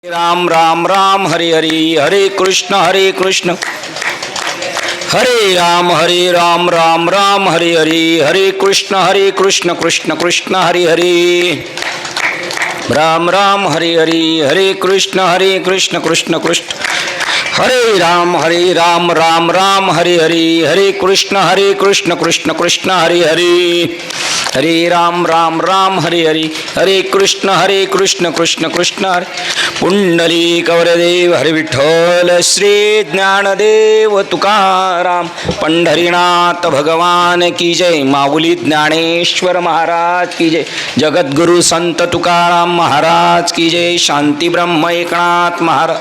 राम राम राम हरे हरे हरे कृष्ण हरे राम राम राम हरे हरे कृष्ण कृष्ण कृष्ण हरे हरे राम हरे हरे कृष्ण कृष्ण कृष्ण हरे राम राम राम हरे हरे कृष्ण कृष्ण कृष्ण हरे हरे राम राम हरे हरे कृष्ण कृष्ण कृष्ण हरे पुंडलिक वरदेव हरे विठ्ठल श्री ज्ञानदेव तुकाराम पंढरीनाथ भगवान की जय। माऊली ज्ञानेश्वर महाराज की जय। जगद्गुरु संत तुकाराम महाराज की जय। शांती ब्रह्म एकनाथ महाराज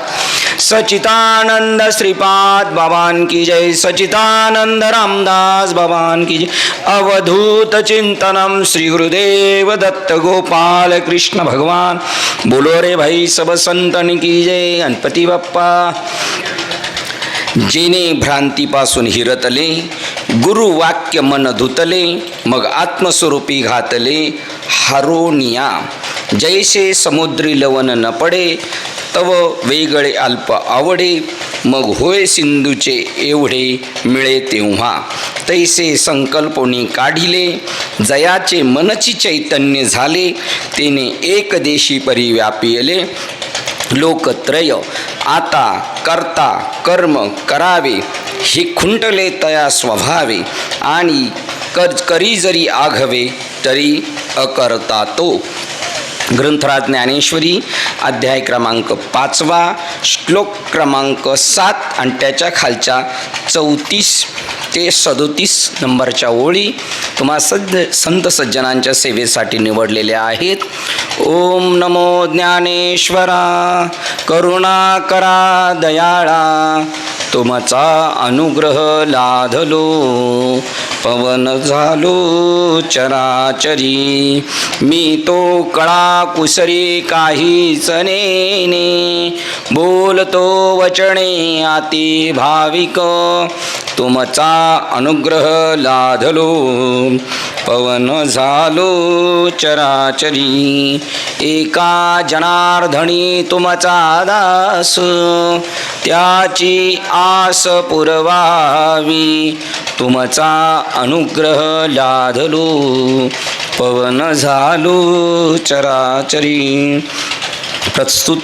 सचितानंद श्रीपाद बाबान की जय। सचितानंद रामदास बाबान की जय। अवधूत चिंतनम श्री गुरुदेव दत्त गोपाल कृष्ण भगवान बोलो रे भाई सब संतन की जय। गणपती बाप्पा जेने भ्रांतीपासून हिरतले गुरु वाक्य मन धुतले मग आत्मस्वरूपी घातले हारोनिया जैसे समुद्री लवन न पडे तव वेगळे अल्प आवडे मग होय सिंधूचे एवढे मिळे तेव्हा तैसे संकल्पनी काढिले जयाचे मनची चैतन्य झाले तेने एक देशी परिव्यापिले लोकत्रय आता करता कर्म करावे हे खुंटले तया स्वभावे आणि करी जरी आघवे तरी अकर्ता तो। ग्रंथराज ज्ञानेश्वरी अध्याय क्रमांक 5 श्लोक क्रमांक 7 आणि त्याच्या खालच्या 34 ते 37 नंबरच्या ओळी तुम्हा संत सज्जनांच्या सेवेसाठी निवडलेल्या आहेत। ओम नमो ज्ञानेश्वरा करुणा करा दयाळा तुमचा अनुग्रह लाधलो पवन झालो चराचरी मी तो कळा कुसरी काहीच नेने बोलतो वचने आती भाविक तुमचा अनुग्रह लाधलो पवन झालो चराचरी एका जनार्दनी तुमचा दास त्याची आस पुरवावी तुमचा अनुग्रह लाधलो पवन झालो चराचरी। प्रस्तुत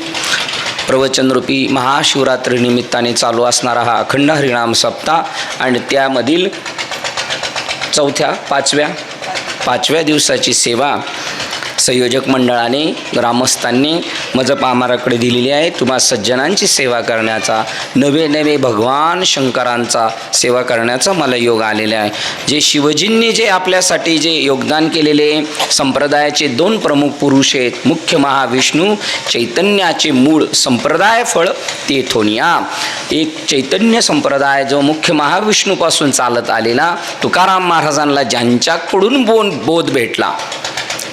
प्रवचनरूपी महाशिवरात्री निमित्ताने चालू असणारा हा अखंड हरिनाम सप्ताह आणि त्यामधील पाचव्या दिवसाची सेवा संयोजक मंडळाने ग्रामस्थांनी मजपामाराकडे दिलेली आहे। तुम्हा सज्जनांची सेवा करण्याचा नवे भगवान शंकरांचा सेवा करण्याचा मला योग आलेला आहे। जे शिवजींनी जे आपल्यासाठी जे योगदान केलेले संप्रदायाचे 2 प्रमुख पुरुष आहेत मुख्य महाविष्णू चैतन्याचे मूळ संप्रदाय फळ तेथोनिया एक चैतन्य संप्रदाय जो मुख्य महाविष्णूपासून चालत आलेला तुकाराम महाराजांना ज्यांच्याकडून बोध भेटला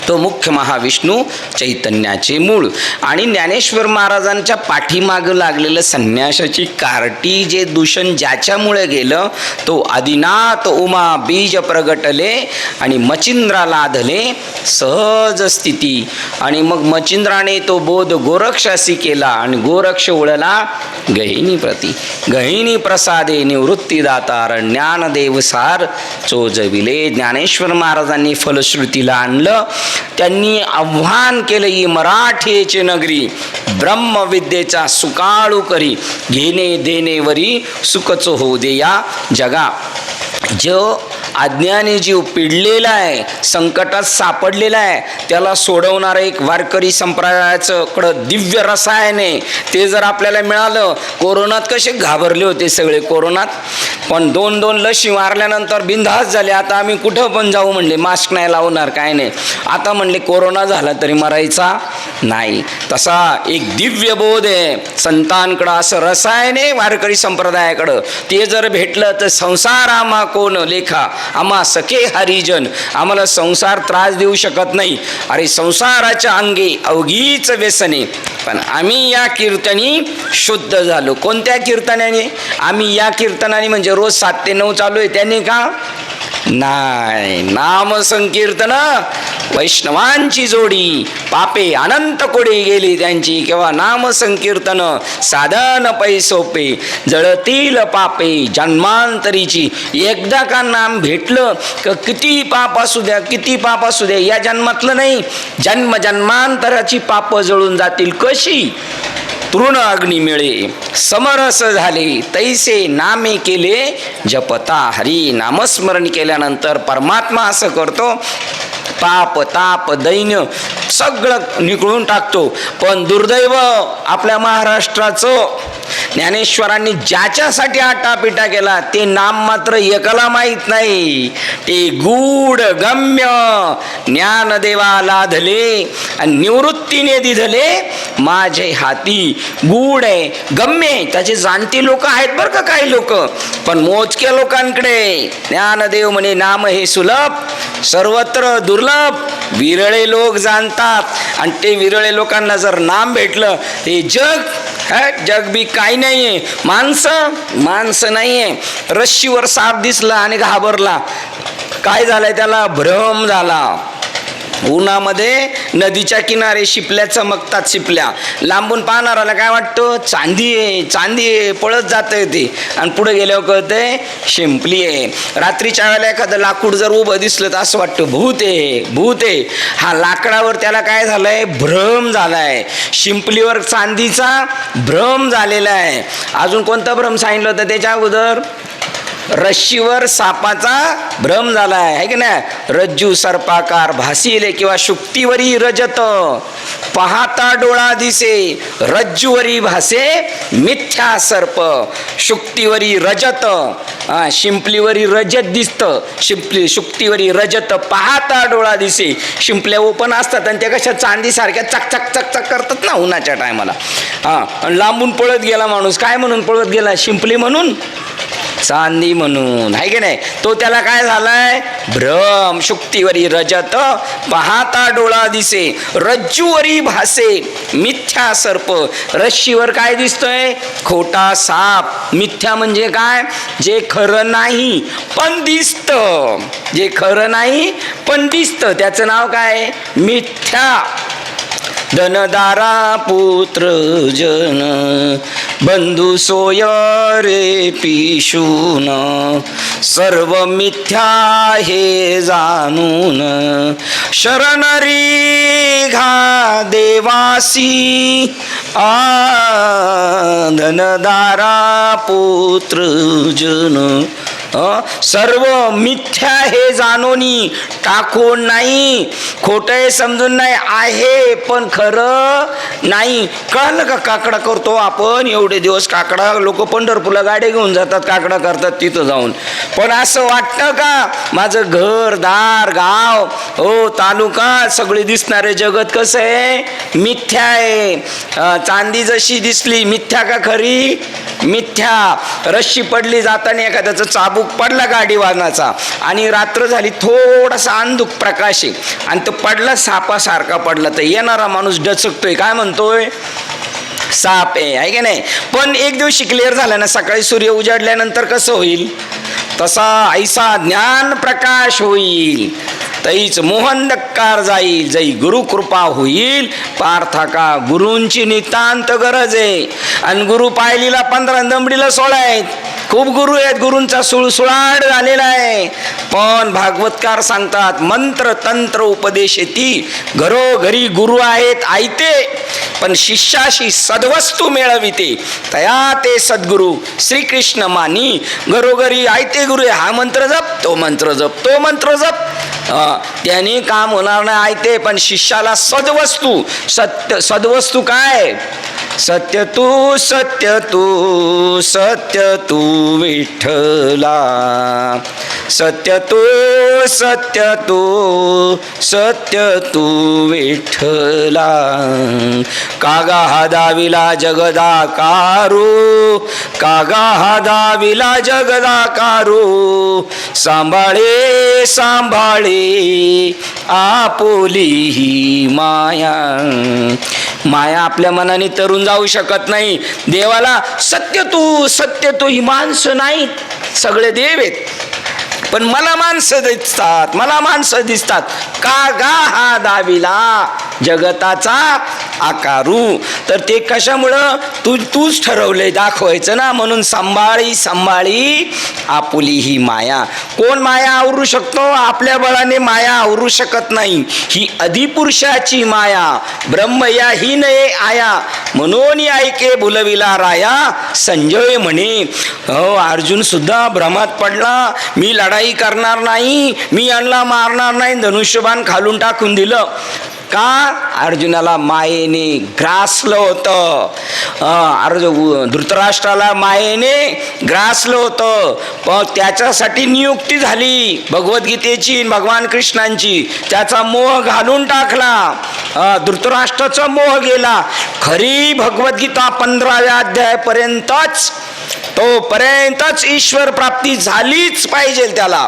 तो मुख्य महाविष्णू चैतन्याचे मूळ आणि ज्ञानेश्वर महाराजांच्या पाठीमागं लागलेलं संन्यासाची कार्टी जे दूषण ज्याच्यामुळे गेलं तो आदिनाथ उमा बीज प्रगटले आणि मचिंद्रा लाधले सहज स्थिती आणि मग मचिंद्राने तो बोध गोरक्षासी केला आणि गोरक्ष उळला गहिनी प्रसादे निवृत्तीदातार ज्ञानदेव सार चोजविले। ज्ञानेश्वर महाराजांनी फलश्रुतीला आणलं। त्यांनी आव्हान केलं ही मराठीचे नगरी ब्रह्मविद्येचा सुकाळू करी घेणे देणेवरी सुखच होऊ दे या जगा। जो अज्ञानी जीव पिडलेला आहे संकटात सापडलेला आहे त्याला सोडवणारं एक वारकरी संप्रदायाचं कडं दिव्य रसायन आहे ते जर आपल्याला मिळालं। कोरोनात कसे घाबरले होते सगळे कोरोनात पण 2 लशी मारल्यानंतर बिनधास्त झाले। आता आम्ही कुठं पण जाऊ म्हणले मास्क नाही लावणार काय नाही आता म्हणले कोरोना झाला तरी मरायचा नाही। तसा एक दिव्य बोध आहे संतांकडं असं रसायन आहे वारकरी संप्रदायाकडं ते जर भेटलं तर संसार आम्हा कोण लेखा आम्हा सखे हरिजन आम्हाला संसार त्रास देऊ शकत नाही। अरे संसाराच्या अंगी अवघीच व्यसने पण आम्ही या कीर्तनी शुद्ध झालो। कोणत्या कीर्तनाने? आम्ही या कीर्तनाने म्हणजे रोज 7 ते 9 चालू आहे त्याने का नाही. नाम संकीर्तन वैष्णवांची जोडी, पापे अनंत कोडी गेली त्यांची. केव्हा नाम संकीर्तन साधन पै सोपे, जळतील पापे जन्मांतरीची. एकदा का नाम भेटलं का किती पाप असू द्या, किती पाप असू द्या, या जन्मातलं नाही, जन्म जन्मांतराची पाप जळून जातील. कशी? तृण अग्नी मिळे समरस झाले, तैसे नामे केले जपता हरी. नामस्मरण केल्यानंतर परमात्मा असं करतो, पाप ताप दैन्य सगळं निघळून टाकतो. पण दुर्दैव आपल्या महाराष्ट्राचं, ज्ञानेश्वरांनी ज्याच्यासाठी आटापिटा केला ते नाम मात्र एकाला माहीत नाही. ते गूढ गम्य ज्ञानदेवा लाधले आणि निवृत्तीने दिधले माझे हाती. गूढ आहे, गम्य आहे, त्याचे जाणते लोक आहेत बरं का काही लोक, पण मोजक्या लोकांकडे ज्ञानदेव म्हणे नाम हे सुलभ, सर्वत्र दुर्लभ, विरळे लोक जाणतात. आणि ते विरळे लोकांना जर नाम भेटलं ते जग बी काही नाहीये. माणसं नाहीये. रश्शीवर साप दिसला आणि घाबरला, काय झालंय त्याला? भ्रम झाला. उन्हामध्ये नदीच्या किनारे शिपल्या चमकतात. शिपल्या लांबून पाहणाराला काय वाटतं? चांदी आहे, चांदी आहे, पळत जातं ते. आणि पुढे गेल्यावर कळतंय शिंपली आहे. रात्रीच्या वेळेला एखादं लाकूड जर उभं दिसलं तर असं वाटतं भूत आहे, भूत आहे. हा लाकडावर त्याला काय झालंय? भ्रम झालाय. शिंपलीवर चांदीचा भ्रम झालेला आहे. अजून कोणता भ्रम सांगितलं होतं त्याच्या अगोदर? रश्शीवर सापाचा भ्रम झालाय, है की नाही? रज्जू सर्पाकार भासीले किंवा शुक्तीवरी रजत, पाहता डोळा दिसे, रज्जूवरी भासे मिथ्या सर्प. शुक्तीवरी रजत, शिंपलीवरी रजत दिसतं. शुक्तीवरी रजत, पाहता डोळा दिसे. शिंपल्या ओपन असतात आणि त्या कशा चांदीसारख्या चकचक चकचक करतात ना उन्हाच्या टायमाला. आणि लांबून पळत गेला माणूस. काय म्हणून पळत गेला? शिंपली म्हणून, चांदी म्हणून, आहे की नाही? तो त्याला काय झालाय? भ्रम. शुक्तीवरी रजत, पाहता डोळा दिसे, रज्जूवरी भासे मिथ्या सर्प. रश्शीवर काय दिसतंय? खोटा साप. मिथ्या म्हणजे काय? जे खरं नाही पण दिसतं. जे खरं नाही पण दिसतं त्याचं नाव काय? मिथ्या. धनदारा पुत्र जन, बंधू सोय रे पिशून, सर्व मिथ्या हे जाणून, शरण रे घा देवासी. धनदारा पुत्र जन, सर्व मिथ्या हे जाणोनी, टाकून नाही, खोटं समजून नाही, आहे पण खरं नाही. कळलं का? काकडा करतो आपण एवढे दिवस. काकडा लोक पंढरपूरला गाड्या घेऊन जातात, काकडा करतात तिथं जाऊन. पण असं वाटतं का माझं घर दार गाव हो तालुका सगळे दिसणारे जगत कसं आहे? मिथ्या आहे. चांदी जशी दिसली मिथ्या का खरी? मिथ्या. रश्शी पडली जाताना एखाद्याचं चाबूक पडला गाडी वाहनाचा आणि रात्र झाली, थोडासा अंधुक प्रकाश आहे आणि तो पडला सापासारखा पडला, तर येणारा माणूस डचकतोय. काय म्हणतोय? साप आहे की नाही? पण एक दिवशी क्लिअर झाला ना, सकाळी सूर्य उजाडल्यानंतर कसं होईल? तसा ऐसा ज्ञान प्रकाश होईल, तैच मोहन दक्कार जाईल, जै गुरु कृपा होईल. पार्था का गुरूंची नितांत गरज आहे. आणि गुरु पायलीला 15 दमडीला 16 आहेत. खूप गुरु आहेत, गुरूंचा सुळसुळाट झालेला आहे. पण भागवतकार सांगतात मंत्र तंत्र उपदेश येती, घरोघरी गुरु आहेत आयते, पण शिष्याशी सद्वस्तू मिळविते, तया ते सद्गुरु श्रीकृष्ण मानी. घरोघरी आयते गुरु, हा मंत्र जप, तो मंत्र जप, तो मंत्र जप, त्याने काम होणार नाही आयते. पण शिष्याला सद्वस्तू, सद्वस्तू काय? सत्य तू सत्य तू सत्य तू विठ्ठला, सत्य तू सत्य तू सत्य तू विठ्ठला. कागा हा दाविला जगदाकारू, कागा हा दाविला जगदाकारू, सांभाळे सांभाळे आपुली ही माया. माया आपल्या मनाने तरून जाऊ शकत नाही. देवाला सत्य तू ही माणसं नाहीत, सगळे देव आहेत. पण मला माणसं दिसतात, मला माणसं दिसतात. का गा हा दाविला जगताचा आकारू. तर ते कशामुळं तूच ठरवलंय दाखवायचं ना, म्हणून सांभाळी सांभाळी आपुली ही माया. कोण माया आवरू शकतो? आपल्या बळाने माया आवरू शकत नाही. ही अधिपुरुषाची माया. ब्रह्म या ही नये आया, म्हणून ऐके भुलविला राया. संजय म्हणे, हो अर्जुन सुद्धा भ्रमात पडला. मी लढाई करणार नाही, मी यांना मारणार नाही, धनुष्यबाण खालून टाकून दिलं. का? अर्जुनाला मायेने ग्रासलं होतं. धृतराष्ट्राला मायेने ग्रासलं होतं. पण त्याच्यासाठी नियुक्ती झाली भगवद्गीतेची, भगवान कृष्णांची. त्याचा मोह घालून टाकला, धृतराष्ट्राचा मोह गेला. खरी भगवद्गीता 15व्या अध्यायापर्यंतच, तोपर्यंतच ईश्वर प्राप्ती झालीच पाहिजे त्याला.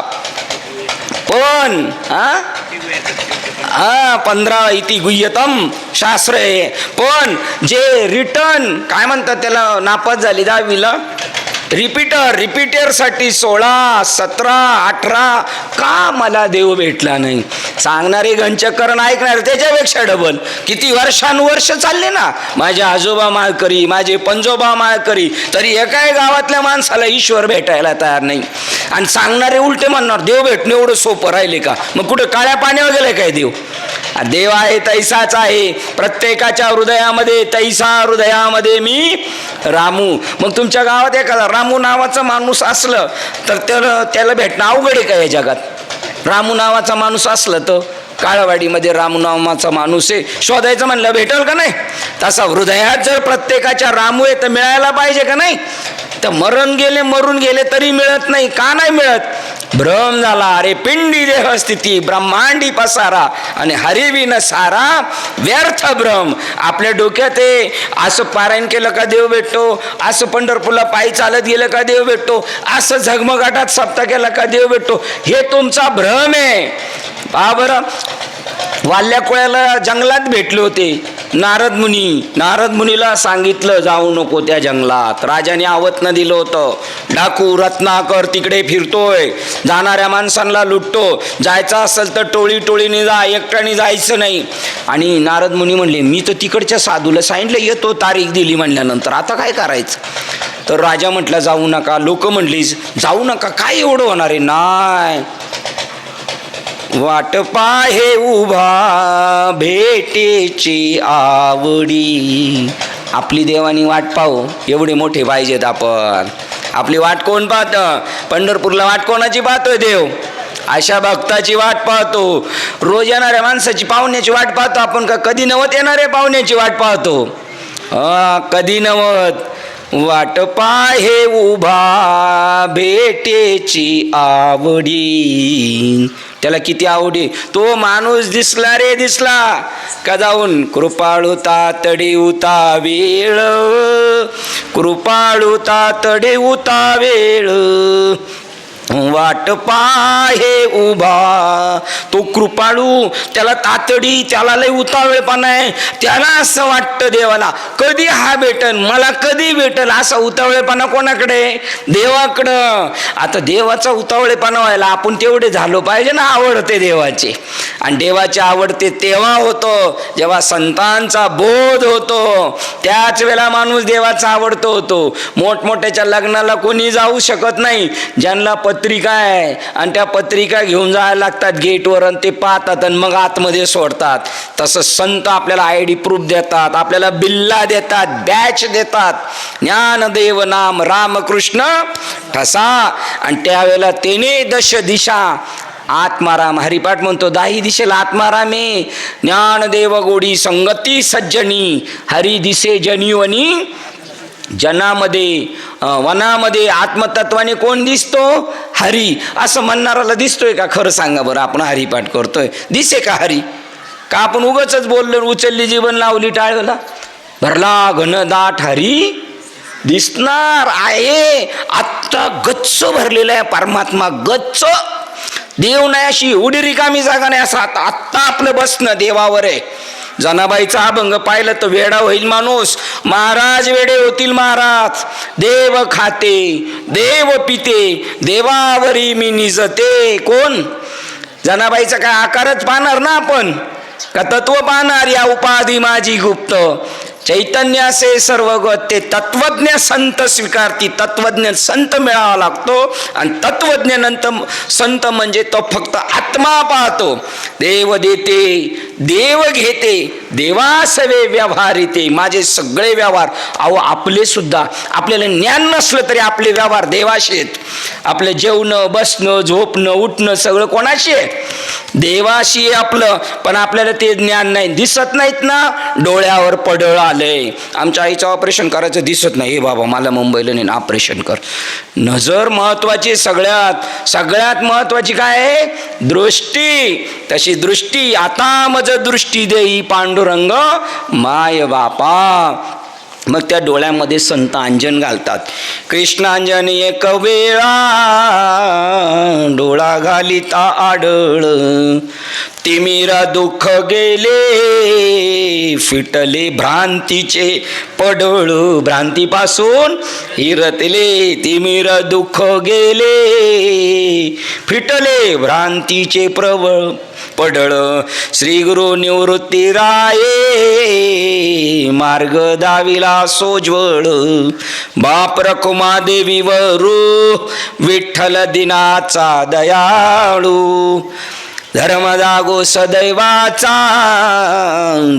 पण 15 इति गुह्यतम शास्त्र आहे. पण जे रिटर्न काय म्हणतात त्याला, नापास झाली 10वीला, रिपीटरसाठी 16, 17, 18 का मला देव भेटला नाही सांगणारे घनचक्करण ऐकणार त्याच्यापेक्षा डबल. किती वर्षानुवर्ष चालले ना, माझे आजोबा माळकरी, माझे पंजोबा माळकरी, तरी एकाही गावातल्या माणसाला ईश्वर भेटायला तयार नाही. आणि सांगणारे उलटे म्हणणार देव भेटणं एवढं सोपं राहिले का? मग कुठं काळ्या पाण्यावर गेलाय काय देव? देव आहे तैसाच आहे प्रत्येकाच्या हृदयामध्ये. तैसा हृदयामध्ये मी रामू. मग तुमच्या गावात एखादा रामू नावाचा माणूस असलं तर त्याला भेटणं अवघड आहे का या जगात? रामू नावाचा माणूस असलं तर काळवाडीमध्ये रामू नावाचा माणूस आहे, शोधायचं म्हणलं भेटेल का नाही? तसा हृदयात जर प्रत्येकाच्या रामू आहे तर मिळायला पाहिजे का नाही? तर मरून गेले तरी मिळत नाही. का नाही मिळत? भ्रम झाला. अरे पिंडी देह स्थिती ब्रह्मांडी पसारा आणि हरिविन सारा व्यर्थ भ्रम. आपल्या डोक्यात आहे असं पारायण केलं का देव भेटतो, असं पंढरपूरला पायी चालत गेलं का देव भेटतो, असं झगमगाटात सप्ताह केला का देव भेटतो. हे तुमचा भ्रम आहे. पहा बरं, वाल्या कोळ्याला जंगलात भेटले होते नारद मुनीला सांगितलं जाऊ नको त्या जंगलात. राजाने आवतनं दिलं होतं. डाकू रत्नाकर तिकडे फिरतोय, जाणाऱ्या माणसांना लुटतो, जायचं असेल तर टोळीने जा, एकट्याने जायचं नाही. आणि नारद मुनी म्हणले मी तर तिकडच्या साधूला सांगितलं येतो, तारीख दिली म्हणल्यानंतर आता काय करायचं? तर राजा म्हटला जाऊ नका. लोक म्हटली जाऊ नका, काय एवढं होणार आहे? नाही, वाट पाहे उभा भेटेची आवडी. आपली देवानी वाट पाहू, एवढे मोठे पाहिजेत आपण. आपली वाट कोण पाहतं? पंढरपूरला वाट कोणाची पाहतोय देव? अशा भक्ताची वाट पाहतो. रोज येणाऱ्या माणसाची, पाहुण्याची वाट पाहतो आपण का कधी नवत येणाऱ्या पाहुण्याची वाट पाहतो? कधी नवत. वाट पाहे उभा भेटेची आवडी. त्याला किती आवडी. तो माणूस दिसला रे दिसला का जाऊन कृपाळू तातडी उता वेळ, कृपाळू तातडी उता वेळ. वाट पाहे उभा तो कृपाळू, त्याला तातडी, त्याला लय उतावळेपणा आहे. त्याला असं वाटतं देवाला कधी हा भेटन, मला कधी भेटल. असा उतावळेपणा कोणाकडे? देवाकडं. आता देवाचा उतावळेपणा व्हायला आपण तेवढे झालो पाहिजे ना आवडते देवाचे. आणि देवाचे आवडते तेव्हा होतो जेव्हा संतांचा बोध होतो. त्याच वेळेला माणूस देवाचा आवडतो होतो. मोठमोठ्याच्या लग्नाला कोणी जाऊ शकत नाही ज्यांना पत्रिका आहे आणि त्या पत्रिका घेऊन जायला लागतात गेटवर आणि ते पाहतात आणि मग आतमध्ये सोडतात. तसं संत आपल्याला ID प्रूफ देतात, आपल्याला बिल्ला देतात, बॅच देतात. ज्ञानदेव नाम रामकृष्ण ठसा. आणि त्यावेळेला तेने दश दिशा आत्माराम हरिपाठ म्हणतो. 10 दिशेला आत्माराम आहे. ज्ञानदेव गोडी संगती सज्जनी हरी दिसे जनिवनी जनामध्ये वनामध्ये. आत्मतत्वाने कोण दिसतो? हरी. असं म्हणणाराला दिसतोय का? खरं सांगा बरं, आपण हरिपाठ करतोय दिसे का हरी? का आपण उगाच बोललो, उचलली जीवन लावली टाळला, भरला घनदाट हरी दिसणार आहे. आत्ता गच्च भरलेला आहे परमात्मा, गच्च. देव नाही अशी एवढी रिकामी जागा नाही. असं आत्ता आपलं बसणं देवावर आहे. जनाबाईचा अभंग पाहिलं तर वेडा होईल माणूस. महाराज वेडे होतील महाराज. देव खाते देव पिते देवावरी मी निजते. कोण? जनाबाईचा काय आकारच पाहणार ना आपण, का तत्व पाहणार? या उपाधी माझी गुप्त चैतन्य असे सर्वगत. ते तत्वज्ञ संत स्वीकारती. तत्वज्ञ संत मिळावा लागतो आणि तत्वज्ञ नंतर संत म्हणजे तो फक्त आत्मा पाहतो. देव देते देव घेते देवासवे व्यवहार येते. माझे सगळे व्यवहार, अहो आपले सुद्धा, आपल्याला ज्ञान नसलं तरी आपले व्यवहार देवाशी आहेत. आपलं जेवणं बसणं झोपणं उठणं सगळं कोणाशी आहे? देवाशी आहे आपलं. पण आपल्याला ते ज्ञान नाही, दिसत नाहीत ना. डोळ्यावर पडळ आलंय. आमच्या आईचं ऑपरेशन करायचं दिसत नाही. हे बाबा मला मुंबईला नाही ऑपरेशन कर. नजर महत्वाची. सगळ्यात महत्वाची काय आहे? दृष्टी. तशी दृष्टी आता मज दृष्टी देई पांडुरंग माय बापा. मग त्या डोळ्यामध्ये संत अंजन घालतात. कृष्णांजन एक वेळा डोळा घालिता आडळ, तिमिरा दुःख गेले फिटले भ्रांतीचे पडळ. भ्रांतीपासून हिरतले तिमिर दुःख गेले फिटले भ्रांतीचे पडळ. श्री गुरु निवृत्ती राये मार्ग दाविला सोज्वळ. बाप रखुमा देवी वरू विठ्ठल दिनाचा दयाळू. धर्म जागो सदैवाचा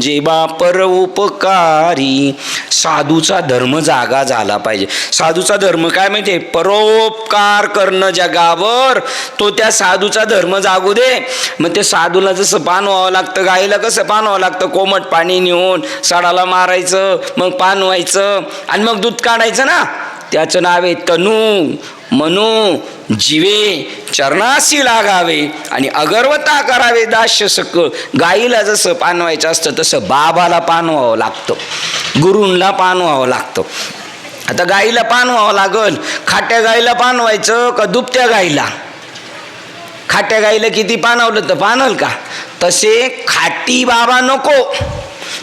जेबा पर उपकारी. साधूचा धर्म जागा झाला पाहिजे. साधूचा धर्म काय माहिती? परोपकार करणं जगावर. तो त्या साधूचा धर्म जागू दे. मग ते साधूला जसं पान व्हावं लागतं, गाईला कसं पान व्हावं लागतं, कोमट पाणी नेऊन साडाला मारायचं, मग पान व्हायचं आणि मग दूध काढायचं ना. त्याचं नाव आहे तनू मनू जीवे चरणासी लागावे आणि अगरवता करावे दास्य सकळ. गाईला जसं पानवायचं असतं तसं बाबाला पानवावं लागतं, गुरूंना पानवावं लागतं. आता गाईला पानवावं लागल. खाट्या गाईला पानवायचं का दुभत्या गाईला? खाट्या गाईला किती पानवलं तर पानल का? तसे खाटी बाबा नको,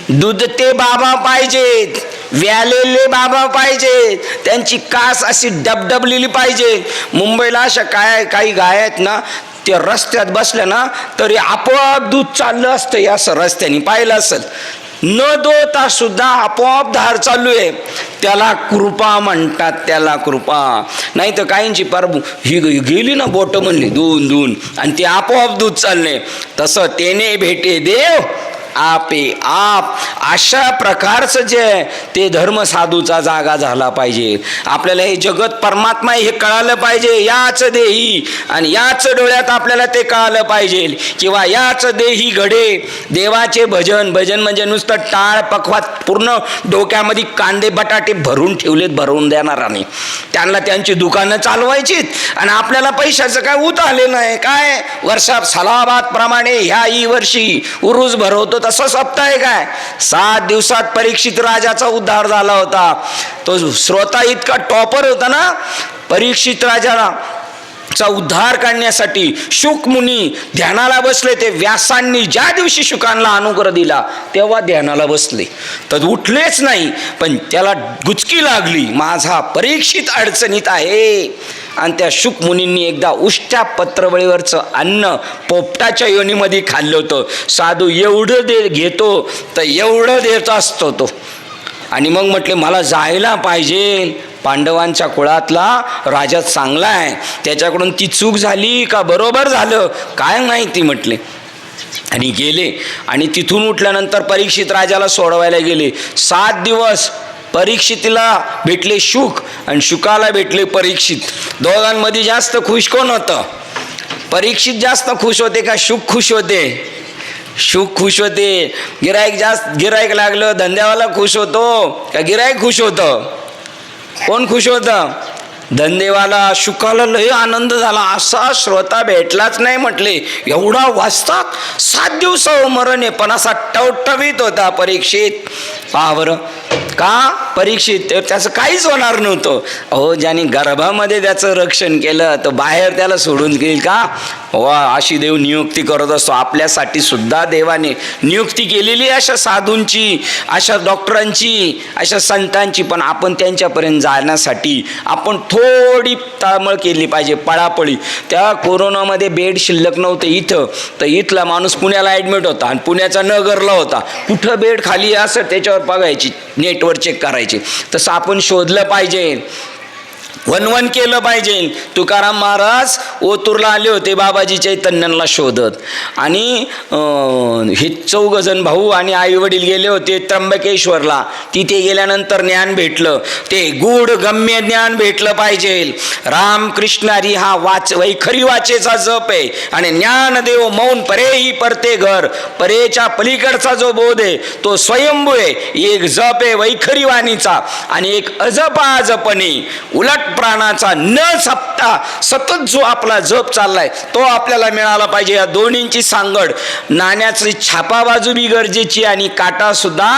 दूधते बाबा पाहिजेत, व्यालेले बाबा पाहिजे. त्यांची कास अशी डबडबलेली पाहिजे. मुंबईला अशा काही गाय आहेत ना, ते रस्त्यात बसल्या ना तरी आपोआप दूध चाललं असतं. या असं रस्त्याने पाहिलं असेल. न दोता सुद्धा आपोआप धार चालू आहे. त्याला कृपा म्हणतात, त्याला कृपा. नाही तर काहींची परबू ही गेली ना बोट म्हणली दोन आणि ते आपोआप दूध चालणे. तसं तेने भेटे देव आपे आप. अशा प्रकारचं जे ते धर्म साधूचा जागा झाला पाहिजे. आपल्याला हे जगत परमात्मा हे कळालं पाहिजे. याच देही आणि याच डोळ्यात आपल्याला ते कळालं पाहिजे. किंवा याच देही घडे देवाचे भजन. भजन म्हणजे नुसतं टाळ पखवात पूर्ण डोक्यामध्ये कांदे बटाटे भरून ठेवलेत, भरून देणार नाही. त्यांना त्यांची दुकानं चालवायचीत आणि आपल्याला पैशाचं काय उत आले नाही. काय वर्षात सलाबाद प्रमाणे ह्या ही वर्षी उरूस भरवतो तसं सप्ताह आहे काय? 7 दिवसात परीक्षित राजाचा उद्धार झाला होता. तो श्रोता इतका टॉपर होता ना. परीक्षित राजाला चा उद्धार काढण्यासाठी शुक मुनी ध्यानाला बसले. ते व्यासांनी ज्या दिवशी शुकांना अनुग्रह दिला तेव्हा ध्यानाला बसले तर उठलेच नाही. पण त्याला गुचकी लागली, माझा परीक्षित अडचणीत आहे. आणि त्या शुक मुनींनी एकदा उष्ट्या पत्रवळीवरचं अन्न पोपटाच्या योनीमध्ये खाल्लं होतं. साधू एवढं घेतो तर एवढं देत असतो तो. आणि मग म्हटले मला जायला पाहिजे. पांडवांच्या कुळातला राजा चांगला आहे, त्याच्याकडून ती चूक झाली का बरोबर झालं काय माहिती म्हटले. आणि गेले आणि तिथून उठल्यानंतर परीक्षित राजाला सोडवायला गेले. 7 दिवस परीक्षितला भेटले शुक आणि शुकाला भेटले परीक्षित. दोघांमध्ये जास्त खुश कोण होतं? परीक्षित जास्त खुश होते का शुक खुश होते? शुक खुश होते. गिराईक लागलं धंद्यावाला खुश होतो का गिराईक खुश होतं? कोण खुश होतं? धंदेवाला. शुकाला लय आनंद झाला. असा श्रोता भेटलाच नाही म्हटले. एवढा वाचतात 7 दिवसावर मरण आहे पण असा टवटवीत होता परीक्षित. पहा बरं का? परीक्षित त्याचं काहीच होणार नव्हतं. अहो, ज्याने गर्भामध्ये त्याचं रक्षण केलं तर बाहेर त्याला सोडून घेईल का? वा, अशी देव नियुक्ती करत असतो. आपल्यासाठी सुद्धा देवाने नियुक्ती केलेली अशा साधूंची, अशा डॉक्टरांची, अशा संतांची. पण आपण त्यांच्यापर्यंत जाण्यासाठी आपण थोडी ताळमळ केली पाहिजे, पळापळी. त्या कोरोनामध्ये बेड शिल्लक नव्हते इथं, तर इथला माणूस पुण्याला ॲडमिट होता आणि पुण्याचा नगरला होता. कुठं बेड खाली असं त्याच्यावर बघायची, नेटवर चेक करायची. तसं आपण शोधलं पाहिजे, वनवन केलं पाहिजे. तुकाराम महाराज ओतूरला आले होते बाबाजी चैतन्यांना शोधत, आणि हे 4 जण भाऊ आणि आई वडील गेले होते त्र्यंबकेश्वरला. तिथे गेल्यानंतर ज्ञान भेटलं, ते गूढ गम्य ज्ञान भेटलं पाहिजे. रामकृष्ण हरी हा वैखरी वाचेचा जप आहे, आणि ज्ञानदेव मौन परेही परते घर, परेच्या पलीकडचा जो बोध आहे तो स्वयंभू आहे. एक जप आहे वैखरी वाणीचा, आणि एक अजपा जपणे उलट प्राणाचा न सपता सतत जो आपला जप चाललाय तो आपल्याला मिळाला पाहिजे. या दोन्हींची सांगड, नाण्याची छापा बाजू बी गरजेची आणि काटा सुद्धा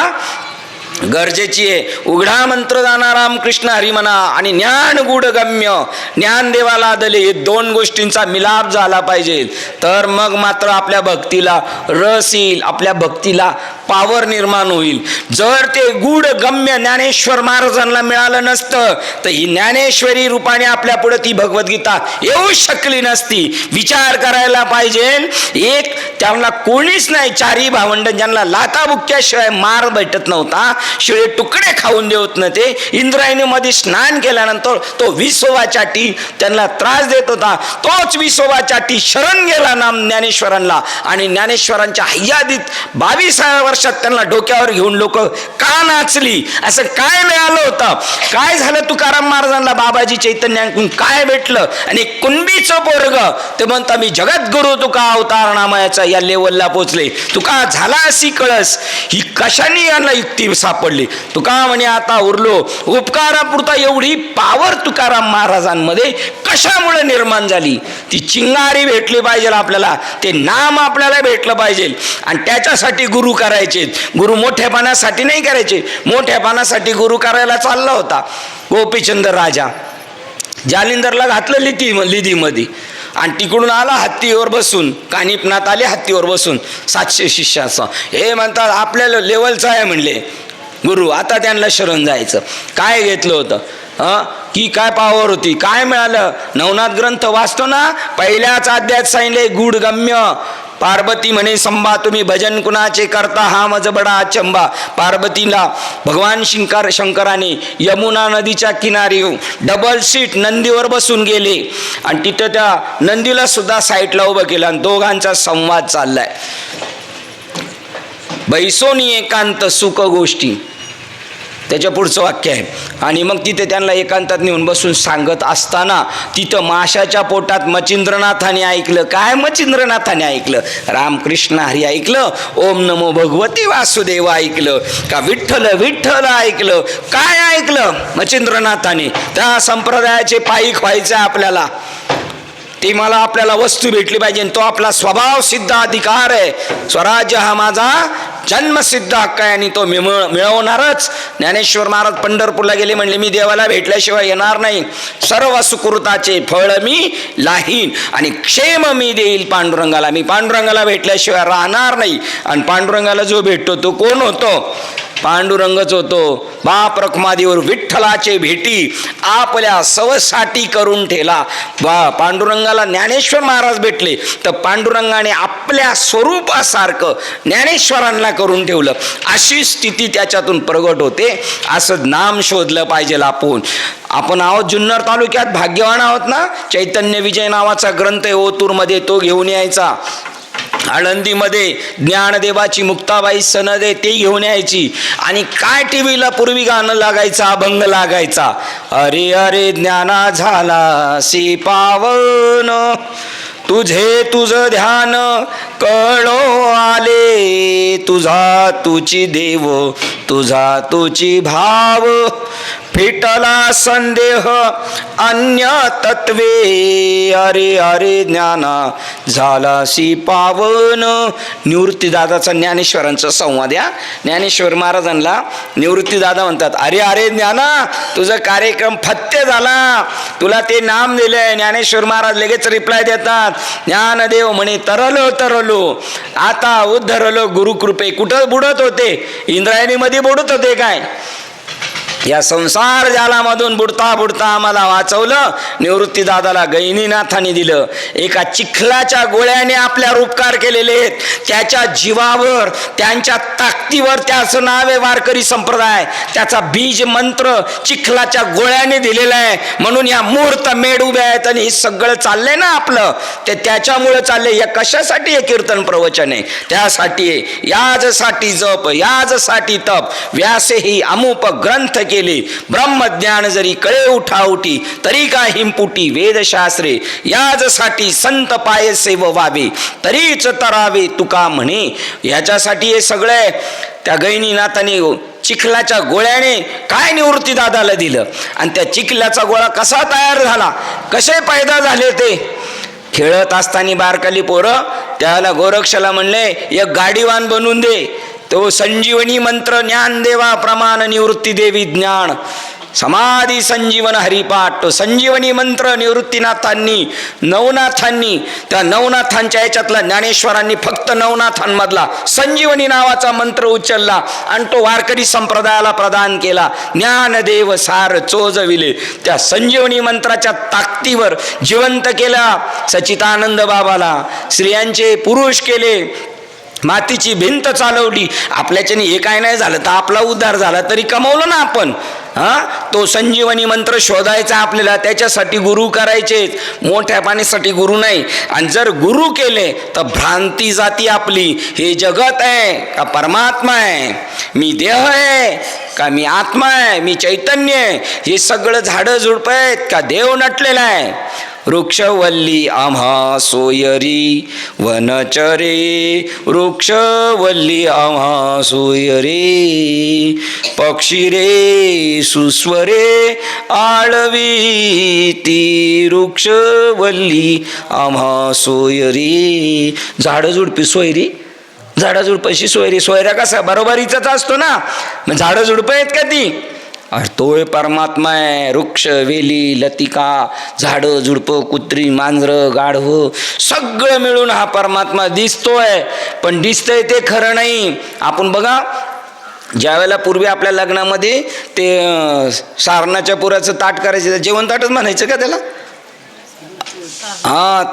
गरजेची आहे. उघडा मंत्र जाणा रामकृष्ण हरी म्हणा आणि ज्ञान गूढगम्य ज्ञान देवाला आदले, हे 2 गोष्टींचा मिलाप झाला पाहिजे. तर मग मात्र आपल्या भक्तीला रस येईल, आपल्या भक्तीला पावर निर्माण होईल. जर ते गूढगम्य ज्ञानेश्वर महाराजांना मिळालं नसतं तर ही ज्ञानेश्वरी रूपाने आपल्या पुढे ती भगवद्गीता येऊ शकली नसती. विचार करायला पाहिजे. एक त्यांना कोणीच नाही, 4 भावंड ज्यांना लाथाबुक्क्याशिवाय मार भेटत नव्हता, शिळे तुकडे खाऊन देत नव्हते. इंद्रायणीमध्ये स्नान केल्यानंतर तो विसोबा चाटी त्यांना त्रास देत होता. तोच विसोबा चाटी शरण गेला नाम ज्ञानेश्वरांना, आणि ज्ञानेश्वरांच्या हय्यादीत 22व्या वर्षात त्यांना डोक्यावर घेऊन लोक का नाचली. असं काय मिळालं होतं? काय झालं तुकाराम महाराजांना बाबाजी चैतन्यांकडून काय भेटलं? आणि कुणबीचं पोरग ते म्हणता मी जगद्गुरु तुका अवतार नामायाचा या लेवलला पोचले. तुका झाला अशी कळस, ही कशाने यांना युक्ती सापडली? तुका म्हणे आता उरलो. उपकारापुरता एवढी पावर तुकाराम महाराजांमध्ये कशामुळे निर्माण झाली? ती चिंगारी भेटली पाहिजे आपल्याला, ते नाम आपल्याला भेटलं पाहिजे. आणि त्याच्यासाठी गुरु करायचे. गुरु मोठेपणासाठी नाही करायचे. मोठेपणासाठी गुरु करायला चालला होता गोपीचंद राजा, जालिंदरला घातलं लिधीमध्ये, आणि तिकडून आला हत्तीवर बसून. कानिपनाथ आले हत्तीवर बसून 700 शिष्याचं. हे म्हणतात आपल्या लेवलचं आहे म्हणले गुरु, आता त्यांना शरण जायचं. काय घेतलं होतं की काय पावर होती, काय मिळालं? नवनाथ ग्रंथ वाचतो ना, पहिल्याच अध्यायात सांगितले गूढगम्य. पार्वती म्हणे संभा तुम्ही भजन कुणाचे करता हा मज बडा अचंबा. पार्वतीला भगवान शंकराने यमुना नदीच्या किनारी डबल सीट नंदीवर बसून गेले, आणि तिथं त्या नंदीला सुद्धा साईडला उभं केलं, आणि दोघांचा संवाद चाललाय. बैसोनी एकांत सुख गोष्टी, त्याच्या पुढचं वाक्य आहे. आणि मग तिथे त्यांना एकांतात नेऊन बसून सांगत असताना तिथं माशाच्या पोटात मच्छिंद्रनाथाने ऐकलं. काय मच्छिंद्रनाथाने ऐकलं? रामकृष्ण हरी ऐकलं, ओम नमो भगवती वासुदेव ऐकलं का, विठ्ठल विठ्ठल ऐकलं? काय ऐकलं मच्छिंद्रनाथाने? त्या संप्रदायाचे पायीक व्हायचं आपल्याला. ती मला आपल्याला वस्तू भेटली पाहिजे, तो आपला स्वभाव सिद्ध अधिकार आहे. स्वराज्य हा माझा जन्मसिद्ध हक्क आहे, आणि तो मिळवणारच. ज्ञानेश्वर महाराज पंढरपूरला गेले, म्हणले मी देवाला भेटल्याशिवाय येणार नाही. सर्व सुकृताचे फळ मी लाहीन, आणि क्षेम मी देईल पांडुरंगाला. मी पांडुरंगाला भेटल्याशिवाय राहणार नाही. आणि पांडुरंगाला जो भेटतो तो कोण होतो? पांडुरंगच होतो. बाप रखमादीवर विठ्ठलाचे भेटी आपल्या सवसाठी करून ठेला. पांडुरंगाला ज्ञानेश्वर महाराज भेटले, तर पांडुरंगाने आपल्या स्वरूपासारखं ज्ञानेश्वरांना करून ठेवलं. अशी स्थिती त्याच्यातून प्रगट होते. असं नाम शोधलं पाहिजे आपण आहोत जुन्नर तालुक्यात, भाग्यवान आहोत ना. चैतन्य विजय नावाचा ग्रंथ आहे ओतूरमध्ये, तो घेऊन यायचा. आळंदीमध्ये ज्ञानदेवाची मुक्ताबाई सनद आहे, ते घेऊन यायची. आणि काय टीव्हीला पूर्वी गाणं लागायचं, अभंग लागायचा, अरे अरे ज्ञाना झाला सी पावन, तुझे तुझ ध्यान कळो आले, तुझा तुची देव तुझा तुची भाव, फिटला संदेह अन्य तत्वे, अरे अरे ज्ञाना झालासी पावन. निवृत्तीदादाचा ज्ञानेश्वरांचा संवाद या. ज्ञानेश्वर महाराजांना निवृत्तीदादा म्हणतात, अरे अरे ज्ञाना तुझा कार्यक्रम फत्य झाला, तुला ते नाम दिले. ज्ञानेश्वर महाराज लगेच रिप्लाय देतात, ज्ञानदेव म्हणे तरलो तरलो आता उद्धरलो गुरुकृपे. कुठं बुडत होते? इंद्रायणीमध्ये बुडत होते काय? या संसार जालामधून बुडता बुडता आम्हाला वाचवलं. निवृत्तीदादाला गहिनीनाथाने दिलं. एका चिखलाच्या गोळ्याने आपल्यावर उपकार केलेले आहेत. त्याच्या जीवावर, त्यांच्या ताकदीवर त्याचं नाव आहे वारकरी संप्रदाय. त्याचा बीज मंत्र चिखलाच्या गोळ्याने दिलेला आहे. म्हणून या मुहूर्त मेढ उभ्या आहेत आणि हे सगळं चाललंय ना आपलं, ते त्याच्यामुळे चाललंय. या कशासाठी हे कीर्तन प्रवचन आहे? त्यासाठी आहे. याजसाठी जप, याजसाठी तप. व्यासे ही अमुप ग्रंथ केले, ब्रह्मज्ञान जरी कळे उठाउटी, तरी का हिंपुटी वेदशास्त्रे. याजसाठी संत पायसे व्हावे, तरीच तरावे तुका म्हणे. याच्यासाठी हे सगळे त्या गहिनीनाथाने चिखलाच्या गोळ्याने काय निवृत्तीदादाला दिलं. आणि त्या चिखलाचा गोळा कसा तयार झाला, कसे पैदा झाले ते खेळत असताना बारकाली पोरं त्याला गोरक्षला म्हणले, एक गाडीवान बनवून दे. तो संजीवनी मंत्र ज्ञानदेवा प्रमाण निवृत्ती देवी ज्ञान समाधी संजीवन हरिपाठ. तो संजीवनी मंत्र निवृत्तीनाथांनी, नवनाथांनी, त्या नवनाथांच्या याच्यातला ज्ञानेश्वरांनी फक्त नवनाथांमधला संजीवनी नावाचा मंत्र उचलला आणि तो वारकरी संप्रदायाला प्रदान केला. ज्ञानदेव सार चोजविले. त्या संजीवनी मंत्राच्या ताकदीवर जिवंत केला सच्चिदानंद बाबाला. स्त्रियांचे पुरुष केले, मातीची भिंत चालवली. आपल्याच्याने हे काय नाही झालं तर आपला उद्धार झाला तरी कमवलं ना आपण. तो संजीवनी मंत्र शोधायचा आपल्याला. त्याच्यासाठी गुरु करायचे, मोठ्या पाण्यासाठी गुरु नाही. आणि जर गुरु केले तर भ्रांती जाती आपली. हे जगत आहे का परमात्मा आहे, मी देह आहे का मी आत्मा आहे, मी चैतन्य आहे, हे सगळं झाडं झुडपं आहेत का देव नटलेला आहे. वृक्षवल्ली आम्हा सोयरी वनचरे, वृक्षवल्ली आम्हा सोयरे, पक्षी रे सुस्वरे आळवी ती, वृक्षवल्ली आम्हा सोयरी. झाडं झुडपी सोयरी, झाडं झुडपाशी सोयरी. सोयऱ्या कसा बरोबरीचाच असतो ना, मग झाडं झुडपं आहेत का ती? तोय परमात्मा आहे. वृक्ष वेली लतिका, झाडं झुडपं, कुत्री मांजरं गाढवं सगळं मिळून हा परमात्मा दिसतोय. पण दिसतंय ते खरं नाही. आपण बघा, ज्यावेळेला पूर्वी आपल्या लग्नामध्ये ते सारणाच्या पुराचं ताट करायचं, जेवण ताटच म्हणायचं का त्याला?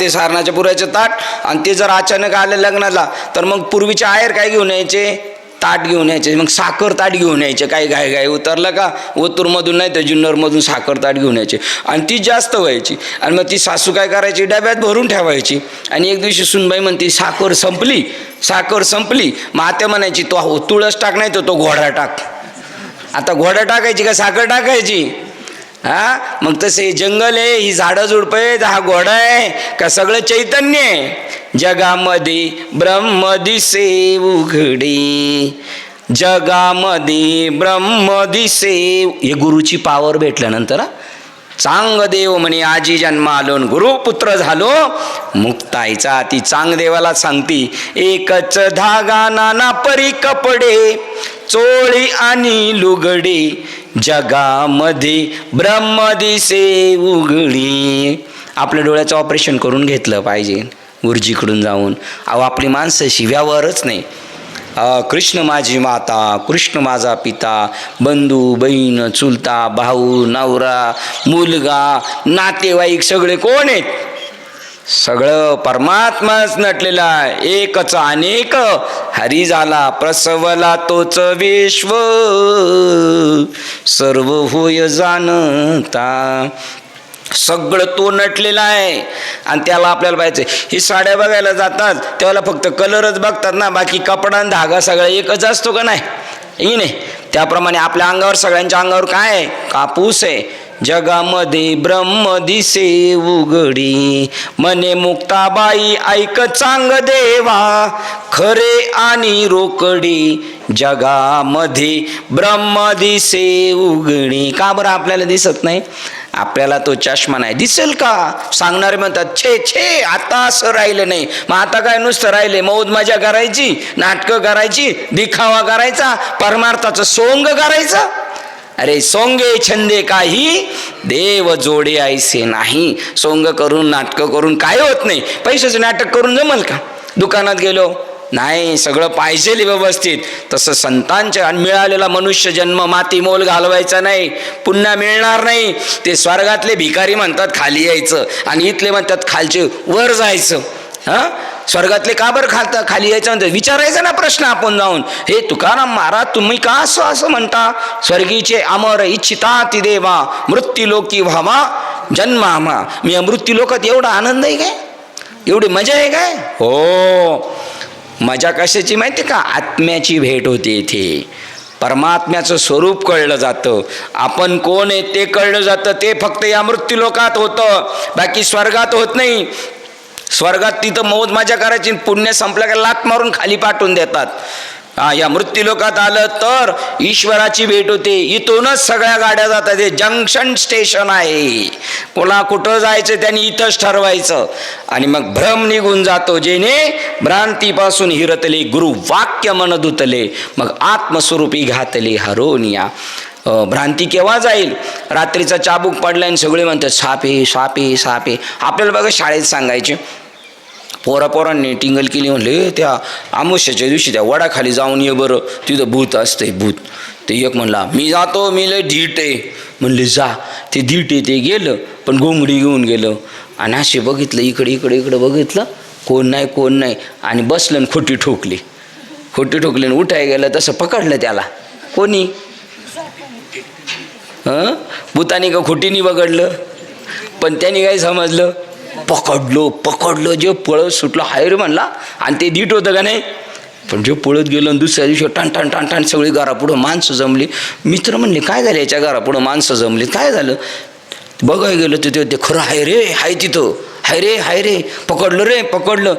ते सारणाच्या पुराचं ताट. आणि ते जर अचानक आलं लग्नाला तर मग पूर्वीचे आयर काय घेऊन यायचे? ताट घेऊन यायचे. मग साखर ताट घेऊन यायचे. काही गाय उतरलं का ओतूरमधून नाही तर जुन्नरमधून साखर ताट घेऊन यायचे. आणि ती जास्त व्हायची. आणि मग ती सासू काय करायची, डब्यात भरून ठेवायची. आणि एक दिवशी सुनबाई म्हणते, साखर संपली, साखर संपली. मग आत्या म्हणायची, तो तुळस टाक, नाही तो घोडा टाक. आता घोडा टाकायची का साखर टाकायची? मग तसे जंगल आहे, ही झाडं झुडपं आहेत, हा घोडा आहे का सगळं चैतन्य आहे? जगामध्ये ब्रह्म दिसे उघडे, जगामध्ये ब्रह्म दिसे. हे गुरुची पावर भेटल्यानंतर चांग देव म्हणे आजी जन्मालोन, गुरुपुत्र झालो मुक्ताईचा. ती चांग देवाला सांगती, एकच धागा नाना परी कपडे, चोळी आणि लुगडे, जगामध्ये ब्रह्म दिसे उघडी. आपल्या डोळ्याचं ऑपरेशन करून घेतलं पाहिजे गुरुजीकडून जाऊन. आपली माणसं शिव्यावरच नाही. कृष्ण माझी माता, कृष्ण माझा पिता, बंधू बहीण चुलता भाऊ नवरा मुलगा नातेवाईक सगळे कोण आहेत? सगळं परमात्माच नटलेला आहे. एकच अनेक हरी झाला प्रसवला तोच विश्व, सर्व होय जाणता. सगळं तो नटलेला आहे. आणि त्याला आपल्याला पाहिजे. ही साड्या बघायला जातात त्याला फक्त कलरच बघतात ना, बाकी कपडा आणि धागा सगळा एकच असतो का नाही? नाही, त्याप्रमाणे आपल्या अंगावर, सगळ्यांच्या अंगावर काय आहे? कापूस आहे. जगामध्ये ब्रह्म दिसे उघडी, मने मुक्ताबाई ऐक चांग देवा, खरे आणि रोकडी जगामध्ये ब्रह्म दिसे उघडी. का बरं आपल्याला दिसत नाही? आपल्याला तो चष्मा नाही. दिसेल का? सांगणारे म्हणतात छे छे आता असं राहिलं नाही. मग आता काय नुसतं राहिले? मौज मजा करायची, नाटकं करायची, दिखावा करायचा, परमार्थाचं सोंग करायचं. अरे सोंगे छंदे काही, देव जोडे ऐसे नाही. सोंग करून, नाटकं करून काय होत नाही. पैशाचं नाटक करून जमल का? दुकानात गेलो नाही, सगळं पाहिजे व्यवस्थित. तसं संतांच्या आणि मिळालेला मनुष्य जन्म माती मोल घालवायचा नाही, पुन्हा मिळणार नाही. ते स्वर्गातले भिकारी म्हणतात खाली यायचं, आणि इथले म्हणतात खालचे वर जायचं. स्वर्गातले का बरं खाली यायचं म्हणतात? विचारायचा ना प्रश्न आपण जाऊन, हे तुकाराम महाराज तुम्ही का असं म्हणता? स्वर्गीचे अमर इच्छिता ती देवा, मृत्यू लोकी व्हावा जन्मामा. मी मृत्यू लोकात एवढा आनंद आहे काय? एवढी मजा आहे काय? हो, मजा कशाची माहिती का? आत्म्याची भेट होते. इथे परमात्म्याचं स्वरूप कळलं जातं, आपण कोण आहे ते कळलं जातं. ते फक्त या मृत्यू लोकात होतं, बाकी स्वर्गात होत नाही. स्वर्गात तिथं मौज मजा करायची, पुण्य संपलं का लात मारून खाली पाठवून देतात. या मृत्यू लोकात आलं तर ईश्वराची भेट होते. इथूनच सगळ्या गाड्या जातात. हे जंक्शन स्टेशन आहे. कोणा कुठं जायचं त्यांनी इथंच ठरवायचं, आणि मग भ्रम निघून जातो. जेणे भ्रांतीपासून हिरतले, गुरु वाक्य मन धुतले, मग आत्मस्वरूपी घातले हरोनिया. भ्रांती केव्हा जाईल? रात्रीचा चाबूक पडला आणि सगळे म्हणतात सापे सापे सापे. आपल्याला बघा शाळेत सांगायचे, पोरांनी टिंगल केली, म्हणले त्या अमावस्येच्या दिवशी त्या वडाखाली जाऊन ये बरं, तिथं भूत असते भूत. ते एक म्हणला मी जातो, मी लय धीट आहे. म्हणले जा. ते धीट आहे ते गेलं, पण घोंगडी घेऊन गेलं. आणि असे बघितलं, इकडे इकडे इकडे बघितलं, कोण नाही कोण नाही, आणि बसलं आणि खोटी ठोकली. खोटी ठोकली आणि उठाय गेलं. तसं पकडलं त्याला कोणी? भूतानी का खोटीनी बघडलं? पण त्यांनी काय समजलं? पकडलं जे पळत सुटलं. हायर म्हणला, आणि ते धीट होतं का नाही? पण जे पळत गेलं, आणि दुसऱ्या दिवशी टाण टाण टाण टाण सगळी घरापुढं माणसं जमली. मित्र म्हणले काय झालं याच्या घरापुढं माणसं जमली, काय झालं? बघायला गेलं तर ते खरं हाय रे, हाय तिथं, हाय रे पकडलं रे पकडलं.